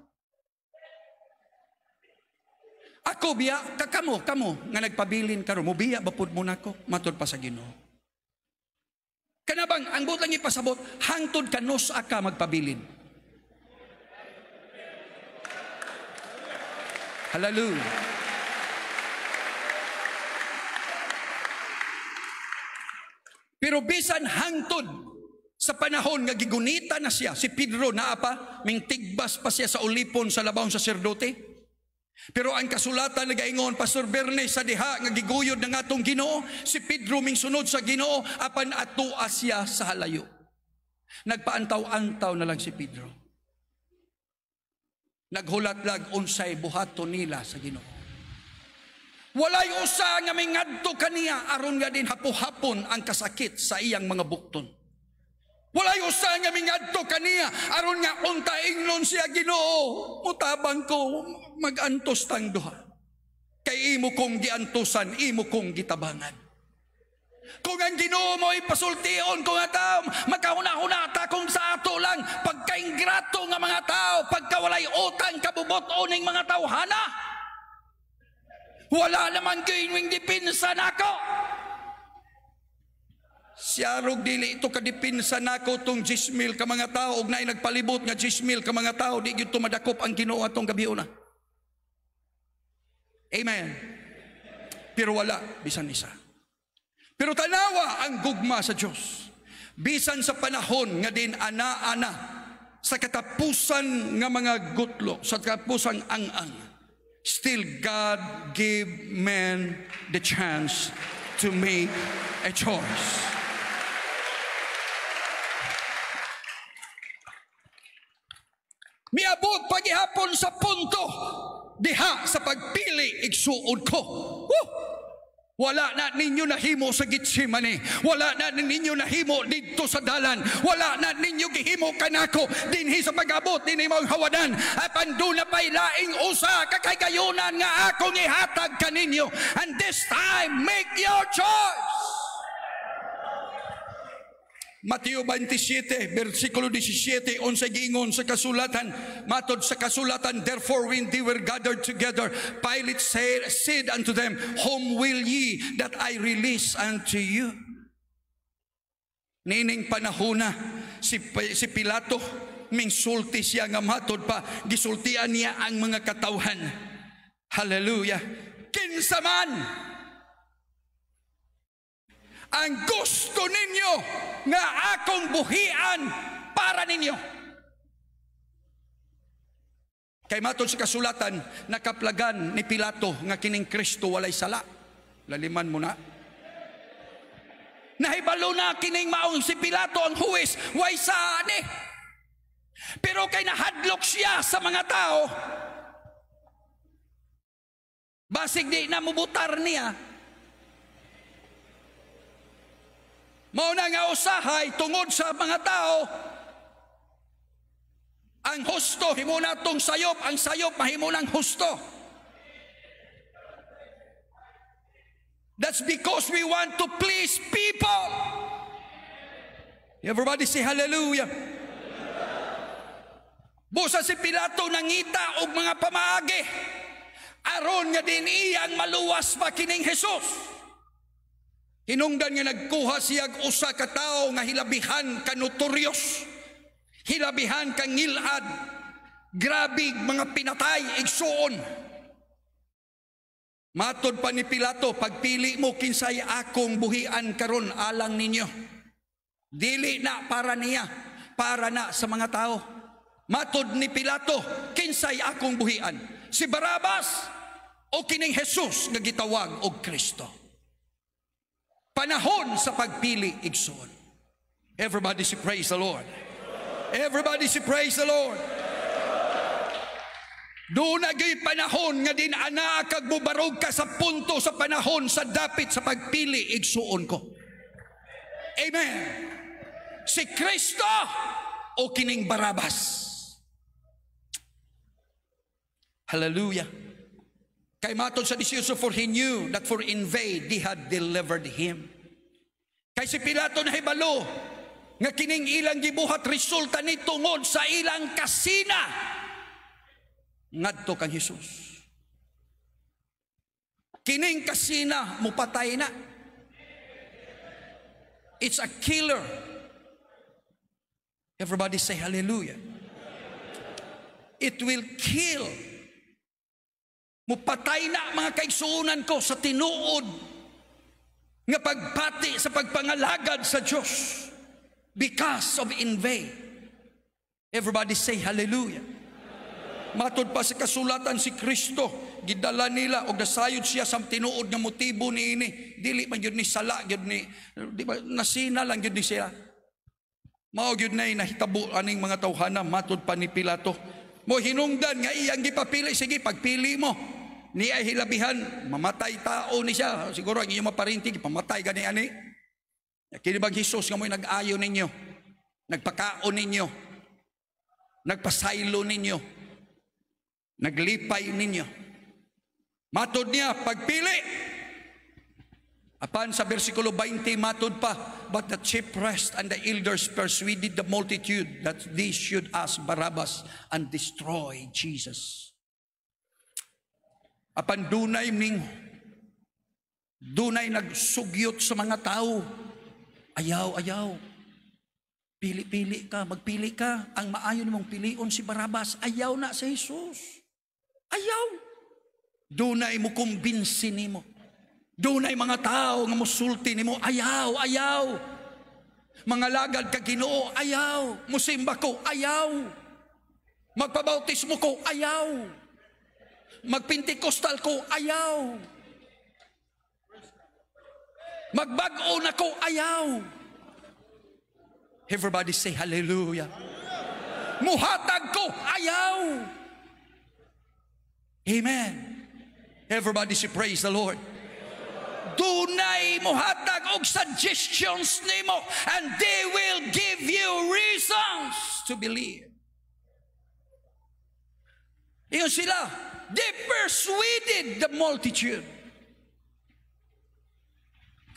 Ako biya, kamo, nga nagpabilin karon, mubiya, bapod mo na ako? Matod pa sa Ginoo. Kanabang, ang butang ipasabot, hangtod kanos aka magpabilin. Hallelujah. Pero bisan hangtod sa panahon nga gigunita na siya, si Pedro naa pa, mingtigbas pa siya sa ulipon sa labawong saserdote. Pero ang kasulatan nagaingon, Pastor Bernes, sa diha nga giguyod ng atong Ginoo, si Pedro mingsunod sa Ginoo, apan atua siya sa halayo. Nagpaantaw-antaw na lang si Pedro. Naghulat-lag unsay buhaton nila sa Ginoo. Walay usa nga mingadto kaniya aron nga din hapo-hapon ang kasakit sa iyang mga bukton. Walay usa nga mingadto kaniya aron nga unta ingnon siya, Ginoo, mutabang ko magantos tang duha. kay imo kong giantusan, imo kong gitabangan. Kung ang Ginoo mo ipasultion ko nga tao, makahuna-huna ta kung sa ato lang pagkaingrato nga mga tao, pagkawalay utang kabubot uning mga tawhana. Wala naman gawing dipinsa nako. Siyarog dili ito kadipinsa nako tong 10,000 ka mga tao ug naay nagpalibot nga 10,000 ka mga tao, di gyud tumadakop ang Ginoo atong gabiuna. Amen. Pero wala bisan isa. Pero tanawa ang gugma sa Dios. Bisan sa panahon nga din ana-ana, sa katapusan nga mga gutlo, sa katapusan ang-ang, still God gave man the chance to make a choice. Miabot pagihapon sa punto diha sa pagpili igsuon ko. Woo! Wala na ninyo nahimo sa Gitsemane. Wala na ninyo nahimo dito sa dalan. Wala na ninyo gihimo kanako dinhi sa pag-abot dinhi mong hawadan. Apan do na pay laing usa kakayunan nga akong ihatag kaninyo. And this time make your choice. Mateo 27, versikulo 17, unsay giingon sa kasulatan, matod sa kasulatan, therefore when they were gathered together, Pilate said unto them, whom will ye that I release unto you? Nining panahona, si Pilato, mingsulti siya nga matod pa, gisultian niya ang mga katawhan. Hallelujah. Kinsa man ang gusto ninyo nga akong buhian para ninyo. Kay matod sa kasulatan, nakaplagan ni Pilato nga kining Kristo walay sala. Laliman mo na. Nahibalo na kining maong si Pilato ang huwes, way sa ani. Pero kay nahadlok siya sa mga tao, basig di na mubutar niya. Mauna nga usahay tungod sa mga tao, ang husto himo na tong sayop, ang sayop mahimo ng husto. That's because we want to please people. Everybody say hallelujah. Busa si Pilato nangita og mga pamaagi aron nga din iyang maluwas pa kining Jesus. Hinungdan nga nagkuha siyag usa ka tawo nga hilabihan ka notorious, hilabihan ka ngilad, grabig mga pinatay igsuon. Matod pa ni Pilato, pagpili mo kinsay akong buhian karon alang ninyo. Dili na para niya, para na sa mga tao. Matod ni Pilato, kinsay akong buhian? Si Barabas o kining Jesus nga gitawag og Kristo? Panahon sa pagpili igsoon. Everybody say praise the Lord. Everybody say praise the Lord. Doon nagay panahon nga din ana kag mubarog ka sa punto sa panahon sa dapit sa pagpili igsuon ko. Amen. Si Kristo o kining Barabas? Hallelujah. Kay matod sa 18, for he knew that for in vain they had delivered him. Kay si Pilato nahibalo nga kining ilang gibuhat resulta ni tungod sa ilang kasina ngadto kang Jesus. Kining kasina mupatay na. It's a killer. Everybody say hallelujah. It will kill. Mupatay na mga kaigsuunan ko sa tinuod nga pagpati sa pagpangalagad sa Diyos because of in vain. Everybody say hallelujah. Matod pa sa kasulatan si Kristo, gidala nila og nasayod siya sa tinuod nga motibo niini. Dili man gyud ni sala, gyud ni di ba nasina lang gyud ni siya. Mao gyud nay nahitabo aning mga tawhana matod pa ni Pilato. Mo hinungdan nga iyang gipapili, sige pagpili mo. Ni ay hilabihan, mamatay tao ni siya. Siguro ang iyong maparinti, pamatay gani ani. Kini bang Jesus nga mo'y nag-ayo ninyo, nagpakaon ninyo, nagpasaylo ninyo, naglipay ninyo. Matod niya, pagpili. Apan sa versikulo 20, matod pa, but the chief priest and the elders persuaded the multitude that they should ask Barabbas and destroy Jesus. Apan dunay nagsugyot sa mga tao. Ayaw. Pili-pili ka, magpili ka. Ang maayon mong pilion si Barabbas. Ayaw na sa Jesus. Ayaw. Dunay mo kumbinsi nimo. Dunay mga tao nga musulti nimo. Ayaw. Mga lagad ka Ginoo, ayaw. Musimba ko, ayaw. Magpabautismo ko, ayaw. Magpintikostal ko, ayaw. Magbag-o na ko, ayaw. Everybody say hallelujah. Muhatag ko, ayaw. Amen. Everybody say praise the Lord. Dunay muhatag og suggestions nimo, and they will give you reasons to believe. Iyon sila, they persuaded the multitude.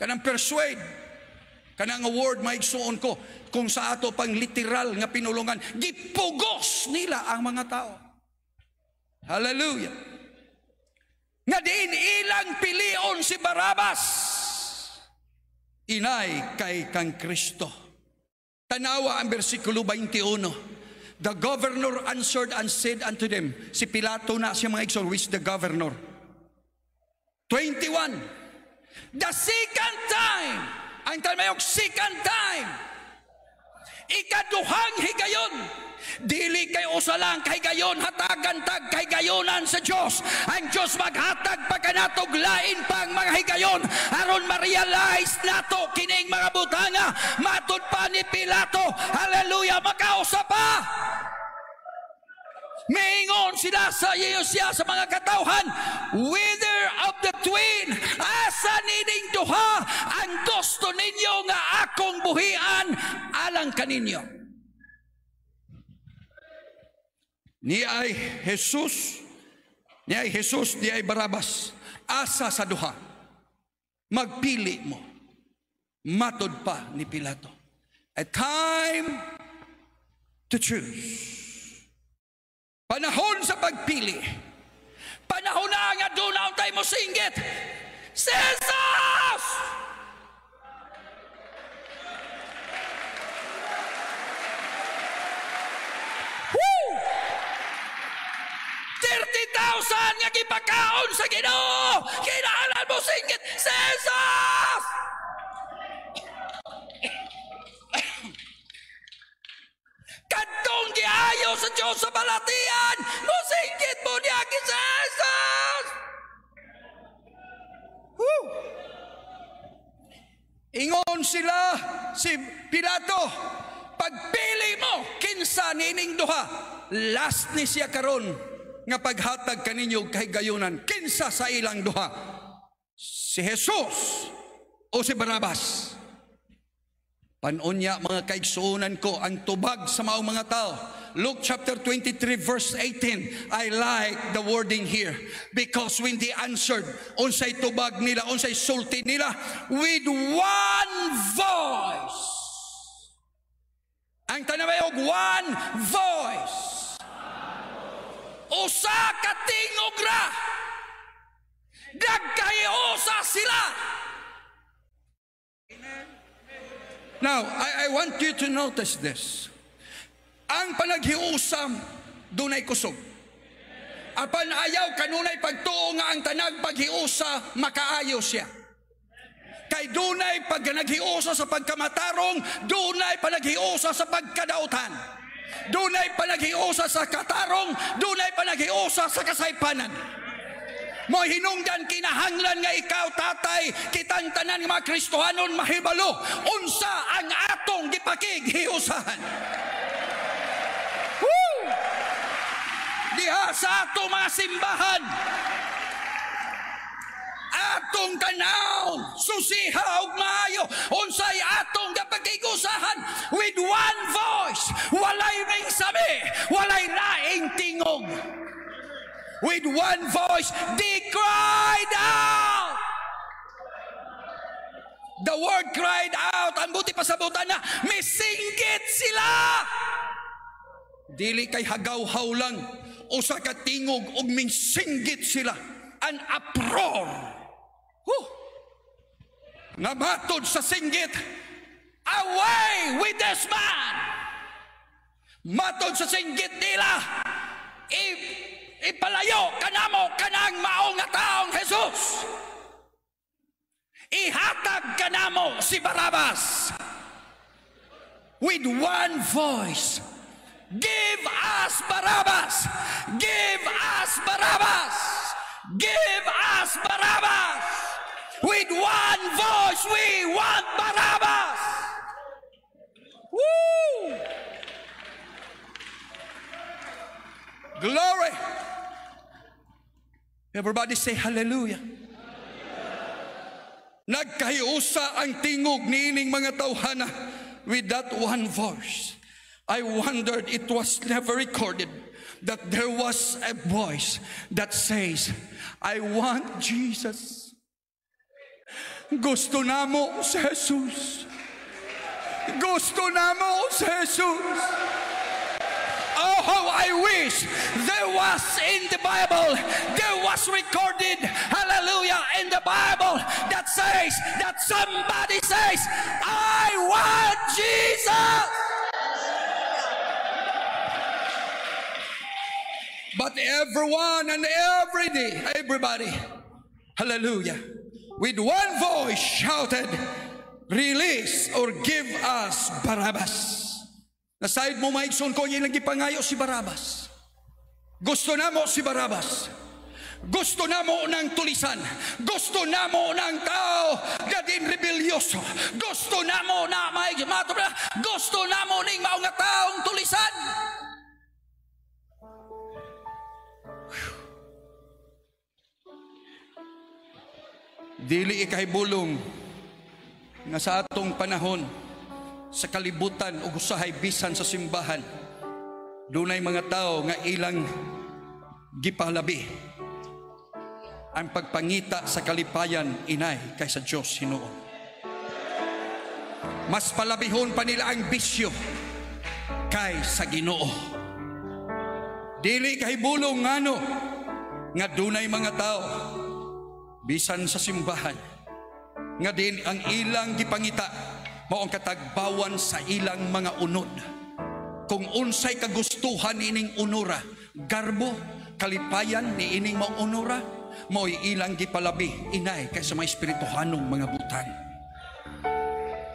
Kanang persuade, kanang word maigsuon ko, kung sa ato pang literal nga pinulungan, gipugos nila ang mga tao. Hallelujah. Nga diin ilang pilion si Barabbas, inay kay kang Kristo. Tanawa ang versikulo 21. The governor answered and said unto them, si Pilato na siya mga igsoon, which the governor. 21. The second time, ang tamayok second time, ikaduhang higayon, dili kay usa lang kay gayon hatagan tag kay gayonan sa Dios. Ang Dios maghatag pa kanatog lain pang mga higayon aron ma-realize nato kining mga butanga. Matud pa ni Pilato, hallelujah, makausa pa. Maingon sila sa siya sa mga katawhan, whether of the twin, asa nining duha ang gusto ninyo nga akong buhian alang kaninyo. Ni ay Jesus, ni ay Barabbas. Asa sa duha, magpili mo. Matod pa ni Pilato, a time to choose. Panahon sa pagpili. Panahon na nga doon na tayo mo singgit. Jesus! Woo! 30,000 nga gipakaon sa Ginoo. Kinahanglan mo singgit. Jesus! Kadtong giayo sa Diyos sa balatian, musingkit mo niya kay Jesus. Woo! Ingon sila si Pilato, pagpili mo kinsa nining duha, last ni siya karon nga paghatag kaninyo kay gayunan, kinsa sa ilang duha, si Jesus o si Barabbas? Panunya mga kaigsuunan ko, ang tubag sa maong mga tao. Luke chapter 23 verse 18. I like the wording here. Because when they answered, unsay tubag nila, unsay sulti nila, with one voice. Ang tanabayog, one voice. Usa ka tingog ra. Dagkahiusa sila. Now, I want you to notice this. Ang panaghiusam, dunay kusog. Apan ayaw kanunay pagtuo nga ang tanag paghiusa, makaayo siya. Kay dunay pag naghiusa sa pagkamatarong, dunay panaghiusa sa pagkadautan. Dunay panaghiusa sa katarong, dunay panaghiusa sa kasaypanan. Mo hinungdan kinahanglan nga ikaw tatay, kitang tanan nga mga Kristohanon mahibalo unsa ang atong gipakighiusahan. Woo! Diha sa atong mga simbahan, atong tanawon susiha og maayo unsay atong gipakigusahan with one voice, walay ring sabi, walay laing tingog. With one voice, they cried out. The word cried out. Ang buti pasabutan na, misinggit sila. Dili kay hagaw-haw lang, usa ka tingog ug minsinggit sila. An uproar. Nga matod sa singgit, away with this man. Matod sa singgit nila, ipalayo kanamo kanang maong nga taong Jesus. Ihatag kanamo si Barabas. With one voice, give us Barabas! Give us Barabas! Give us Barabas! With one voice, we want Barabas! Woo! Glory! Everybody say hallelujah. Nagkahiusa ang tingog niining mga tawhana with that one voice. I wondered, it was never recorded that there was a voice that says, I want Jesus. Gusto namo si Jesus. Gusto namo si Jesus. Oh, how I wish there was in the Bible, there was recorded, hallelujah, in the Bible that says, that somebody says, I want Jesus. But everyone and every day, everybody, hallelujah, with one voice shouted, release or give us Barabbas. Nasayad mo maigsoon ko, yung nagipangayo si Barabas. Gusto na mo si Barabas. Gusto na mo ng tulisan. Gusto na mo ng tao na din rebelyoso. Gusto na mo na may matubra. Gusto na mo ng maong taong tulisan. Dili ikahibulong nga sa atong panahon, sa kalibutan o usahay bisan sa simbahan, dunay mga tao nga ilang gipalabi ang pagpangita sa kalipayan inay kaysa Diyos Hinuon. Mas palabihon pa nila ang bisyo kaysa Ginoo. Dili kahibulong ngano nga dunay mga tao bisan sa simbahan nga din ang ilang gipangita mao ang katagbawan sa ilang mga unod. Kung unsay kagustuhan ining unura, garbo, kalipayan ni ining mga unura, mao'y ilang gipalabi inay kaysa mga espirituhanong mga butang.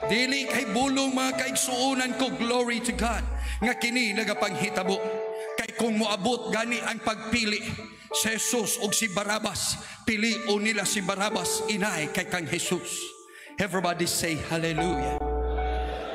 Dili kay bulong mga kaigsuunan ko, glory to God, nga kini nagapanghitabo. Kay kung moabot gani ang pagpili si Jesus o si Barabas, pilion nila si Barabas inay kay kang Jesus. Everybody say hallelujah.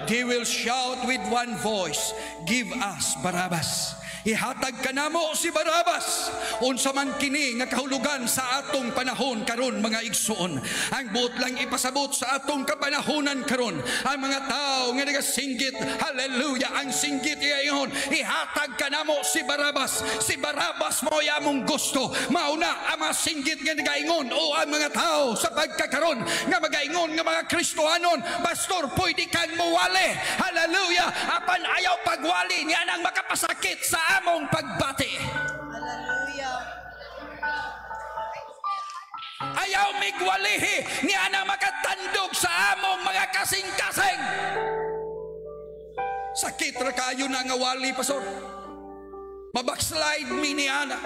They will shout with one voice, give us Barabbas. Ihatag ka namo si Barabas. Unsa man kini nga kahulugan sa atong panahon karon mga igsuon. Ang buot lang ipasabot sa atong kapanahonan karon. Ang mga tao nga nagasinggit, hallelujah, ang singgit iyon, ihatag ka namo si Barabas. Si Barabas mo among gusto. Mauna ang mga singgit nga nagaingon o ang mga tao sa pagkakaron nga magaingon nga mga Kristohanon, pastor, pwede kang muwali. Hallelujah. Apan ayaw pagwali niya nang makapasakit sa among pagbati.
Hallelujah.
Ayaw migwalihi niya na makatandog sa among mga kasing-kasing. Sakit ra kayo na nga wali, pastor. Mabackslide mi ni ana.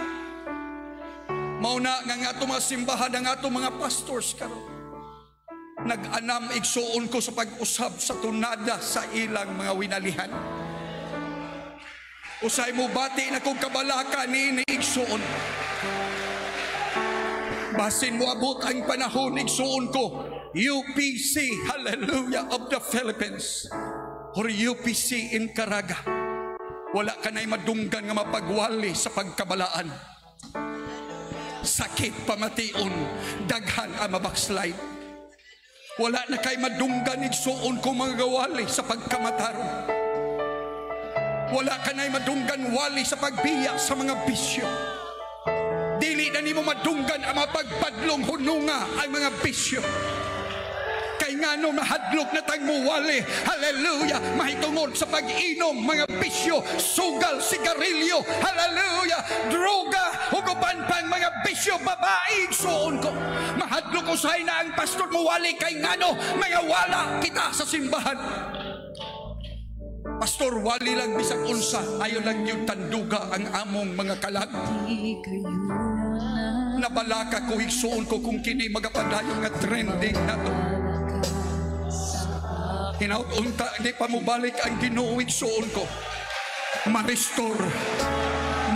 Mauna nga ato mga simbahan ang ato mga pastors karon. Nag-anam igsuon ko sa pag-usab sa tunada sa ilang mga winalihan. Usay mo bati na kung kabalaka ni igsuon. Basin mo abot ang panahon igsuon ko, UPC, hallelujah, of the Philippines or UPC in Caraga. Wala ka na'y madunggan nga mapagwali sa pagkabalaan. Sakit pamation, daghan ang mabackslide. Wala na kay madunggan igsuon ko mga gawali sa pagkamataron. Wala ka na'y madunggan wali sa pagbiya sa mga bisyo. imo madunggan ang mapagpadlong hununga ang mga bisyo. Kay ngano mahadlok na tang muwali, hallelujah, mahitungod sa pag-inom mga bisyo, sugal, sigarilyo, hallelujah, droga, hugupan pang mga bisyo, babae, igsuon ko. Mahadlok usay na ang pastor muwali, kay ngano mga wala kita sa simbahan. Pastor, wali lang bisag unsa, ayo lang yung tanduga ang among mga kalag. Nabalaka ko, igsuon ko kung kini magapadayon nga trending na to. Hinaut-unta, di pa mo balik ang Ginoo, igsuon ko. Ma-restore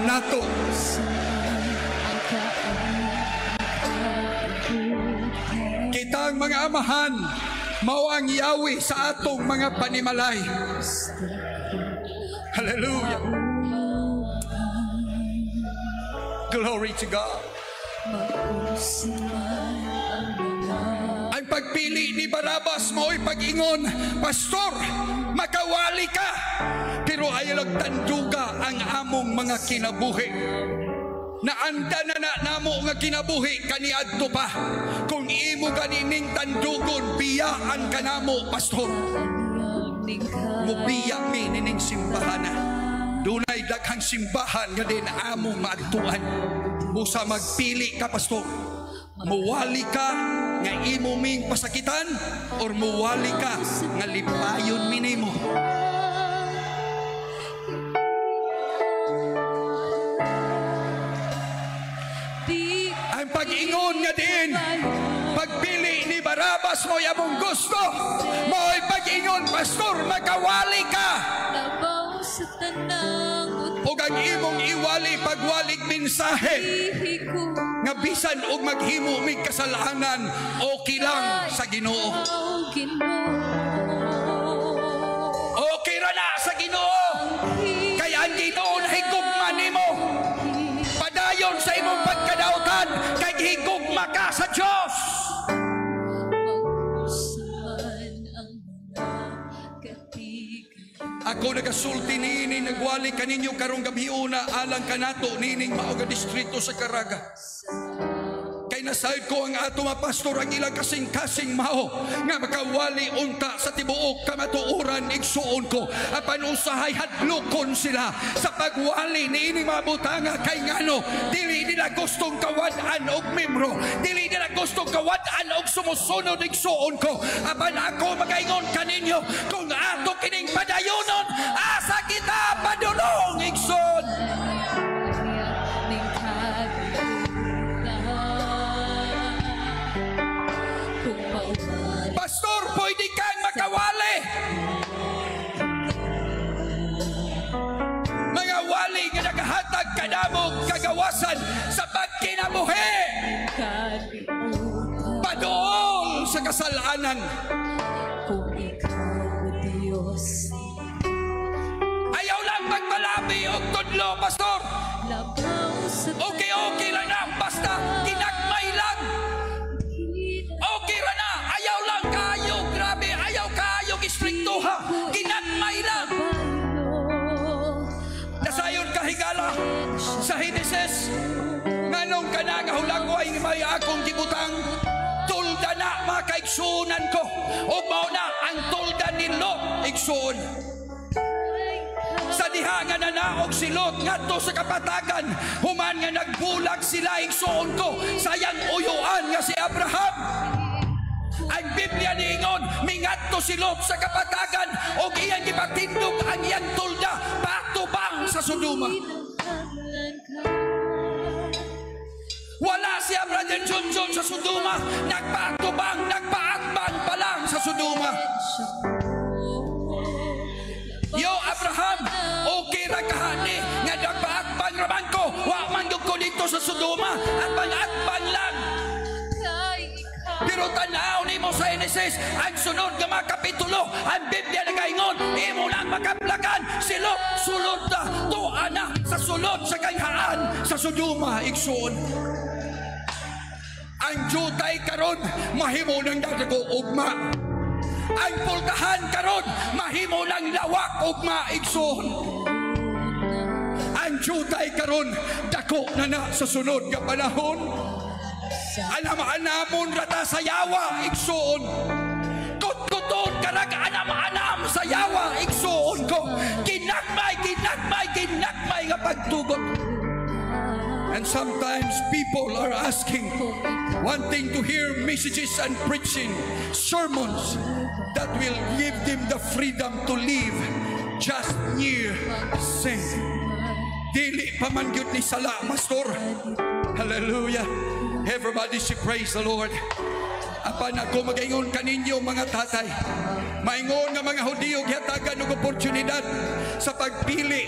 nato. Kita ang mga amahan, mao ang yawi sa atong mga panimalay. Hallelujah. Glory to God. Ang pagpili ni Barabas mo'y pag-ingon, Pastor, makawali ka, pero ayaw lang tanduga ang among mga kinabuhi. Naanda na namo nga kinabuhi kaniadto pa. Kung imo ganining tandugon, biyaan ka namo, Pastor. Mubiya mi nining simbahana. Dunay daghang simbahan nga din among maadtuan. Busa magpili ka, Pastor. Muwali ka nga imo ming pasakitan or muwali ka nga lipayon mi nimo. Ang pag-ingon nga din, pagpili ni Barabas mo among gusto, mo'y pag-ingon, Pastor, magkawali ka. O ang imong iwali pagwalig mensahe nga bisan og maghimo mig kasalanan, okay lang sa Ginoo. Okay ra na sa Ginoo. Kaya ang Ginoo nahigugma nimo. Padayon sa imong pagkadautan, kay higugma ka sa Dios. Ako nagasulti nining nagwali kaninyo karong gabiuna alang kanato nining mao nga distrito sa Caraga. Kay nasayod ko ang ato mga pastor ang ilang kasing-kasing mao nga makawali unta sa tibuok kamatuoran, igsuon ko apan usahay hadlokon sila sa pagwali niining mga butanga. Kay ngano dili nila gustong kawad-an og membro, dili nila gustong kawad-an og sumusunod, igsuon ko apan ako magaingon kaninyo, kung ato kining padayonon, asa kita padulong, igsoon. Pastor, pwede kang makawali. Mga wali nga nakahatag kadamog kagawasan sa pagkinabuhi, padool sa kasalanan.
Kung ikaw, Diyos,
ayaw lang magpalabi o tudlo, Pastor. Okay lang na, basta kinagmay lang. Okay ra na, ayaw lang kayo, grabe, ayaw kayo istriktuha, kinagmay lang. Nasayon kahigala sa Hineses, nganong kanagahulang ko ay may akong gibutang, tulda na mga kaigsunan ko, o mao na ang tulda ni Lot, igsuon. Sa diha nga nanaog si Lot ngadto sa kapatagan, human nga nagbulag sila, igsuon ko, sayang uyuan nga si Abraham. Ang Biblia niingon, mingadto si Lot sa kapatagan o iyang gipatindog ang iyang tulda patubang sa Sodoma. Wala siya, Brother John sa Sodoma, nagpatubang, nagpaakban pa lang sa Sodoma. Yo Abraham, okay ra kahani nga nagpaakban raman ko, wa man ko dito sa Sodoma at pang-akban lang. Pero tanaw ni mo sa Genesis, ang sunod nga mga kapitulo, ang Biblia nagaingon, imo lang makaplagan, si Lot sulod na, tuwa na sa sulod sa kayhaan sa Sodoma, igsuon. Ang jutay karon, mahimo ng dadago ugma. Ang pultahan karon, mahimo ng lawak ugma, igsuon. Ang jutay karon dako na sa sunod nga panahon. Anam-anamon rata sa yawa igsuon. Kut-kuton karag anam-anam sa yawa igsuon ko. Kinakmay nga pagtugot. And sometimes people are asking, wanting to hear messages and preaching, sermons that will give them the freedom to live just near sin. Dili pa man gyud ni sala, Pastor. Hallelujah. Everybody say praise the Lord. Apan ako magaingon kaninyo mga tatay, maingon nga mga Hudiyo gihatagan og oportunidad sa pagpili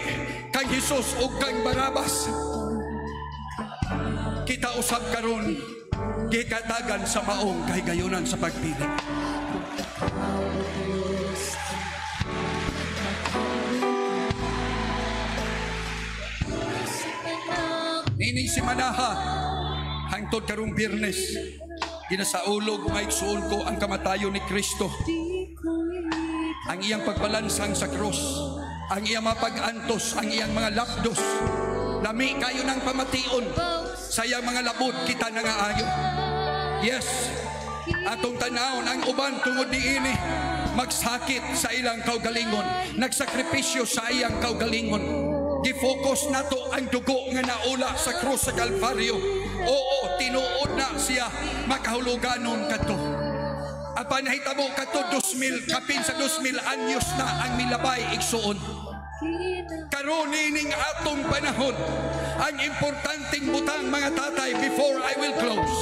kang Hesus ug kang Barabas. Kita usab karon gikatagan sa maong kahigayonan sa pagpili. Nining si Manaha hangtod karong Biyernes ginasaulog maigsuon ko ang kamatayon ni Kristo, ang iyang pagbalansang sa krus, ang iyang mapag-antos, ang iyang mga lapdos. Lami kayo ng pamation sa iyang mga labot, kita na nga ayo. Yes, atong tanawon ang uban tungod niini magsakit sa ilang kaugalingon, nagsakripisyo sa iyang kaugalingon. Gifocus nato ang dugo nga naula sa krus sa Kalbaryo. Oo, tinuod na siya makahuluganon kadto. Apan nahitabo kadto 2000 kapin sa 2000 anyos na ang milabay igsuon. Karon nining atong panahon, ang importanteng butang mga tatay before I will close,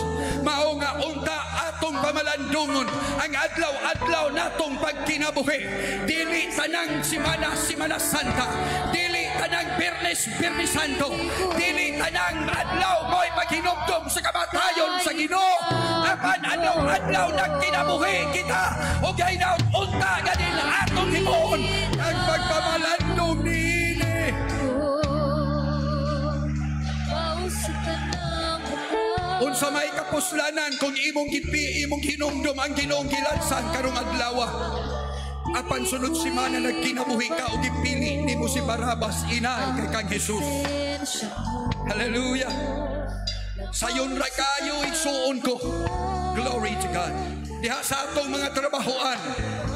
mao nga unta atong pamalandungon ang adlaw-adlaw natong pagkinabuhi. Dili tanang Simana Santa, dili tanang Biyernes Santo, dili tanang adlaw mo'y maghinumdum sa kamatayon sa Ginoo. Apan adlaw-adlaw nagkinabuhi kita ug gaynaon unta ganil atong himuon ang pagpamalandong niini. Unsa may kapuslanan kung imong gitpi, imong hinumdum ang Ginoong gilansan karong adlaw. Apan sunod semana nagkinabuhi ka o gipili nimo si Barabas inay kay kang Hesus. Hallelujah. Sayon ra kayo igsuon ko. Glory to God. Diha sa atong mga trabahoan,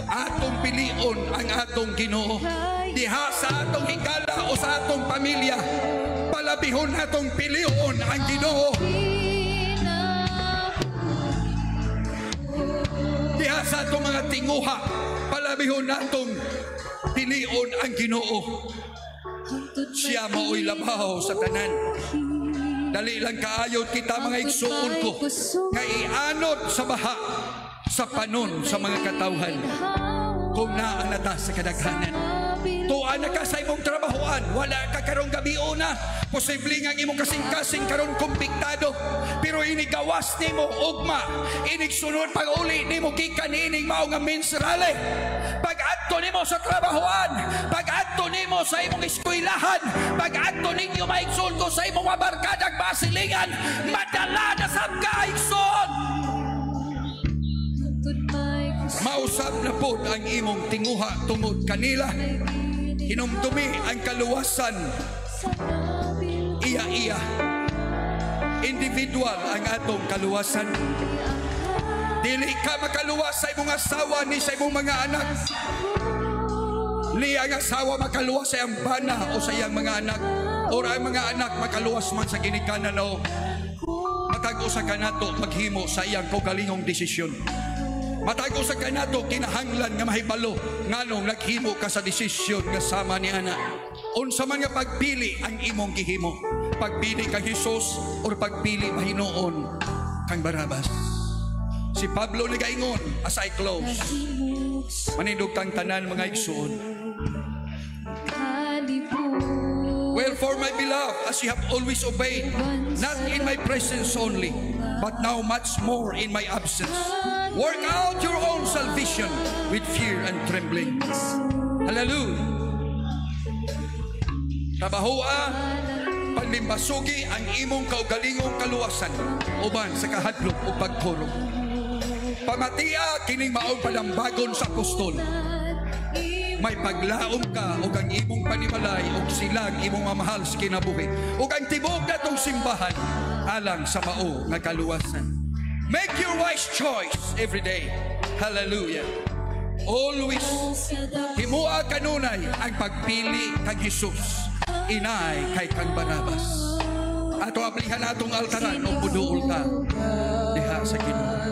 atong pilion ang atong Ginoo. Diha sa atong higala o sa atong pamilya, palabihon atong pilion ang Ginoo. Diha sa atong mga tinguha, palabihon natong pilion ang Ginoo. Siya mao'y labaw sa tanan. Dali lang kaayod kita mga igsuon ko nga ianod sa baha sa panon sa mga katawhan kung naa na ta sa kadaghanan. Tuan na ka sa imong trabahoan, wala ka karong gabion na, posible nga imong kasing-kasing karong kumpiktado, pero inigawas nimo ugma, inigsunod pag-uli nimo gikan ining mao nga mensurale. Pag-adto nimo sa trabahoan, pag-adto nimo sa imong eskwelahan, pag-adto ninyo maigsoon ko sa imong barkadang basilingan, madala na sab ka igsoon. Mausap na po ang imong tinguha tungod kanila. Hinumdumi ang kaluwasan. Iya-iya. Individual ang atong kaluwasan. Dili ka makaluwas sa imong asawa ni sa imong mga anak. Ni ang asawa makaluwas sa iyang bana o sa iyang mga anak. O ang mga anak makaluwas man sa ginikanan o matag-o sa kanato maghimo sa iyang kaugalingong desisyon. Matago sa kanato kinahanglan nga mahibalo nganong naghimo ka sa desisyon nga sama ni ana. Unsa man nga pagpili ang imong gihimo? Pagpili kang Hesus o pagpili mahinuon kang Barabas? Si Pablo nagaingon as I close. Manindog kang tanan mga igsuon. Wherefore, my beloved, as you have always obeyed, not in my presence only, but now much more in my absence, work out your own salvation with fear and trembling. Hallelujah. Trabahoa, panlimbasugi ang imong kaugalingong kaluwasan uban sa kahadlok o pagkurong. Pamatia kining maong palambagon sa apostol. may paglaom ka o ang imong panimalay o silag imong mamahal sa kinabuhi o ang tibok na itong simbahan alang sa mao nga kaluwasan. Make your wise choice every day. Hallelujah. Always himua kanunay ang pagpili kang Jesus, inay kay kang Barnabas. Ato aplihan atong altaran o puduol ka diha sa Ginoo.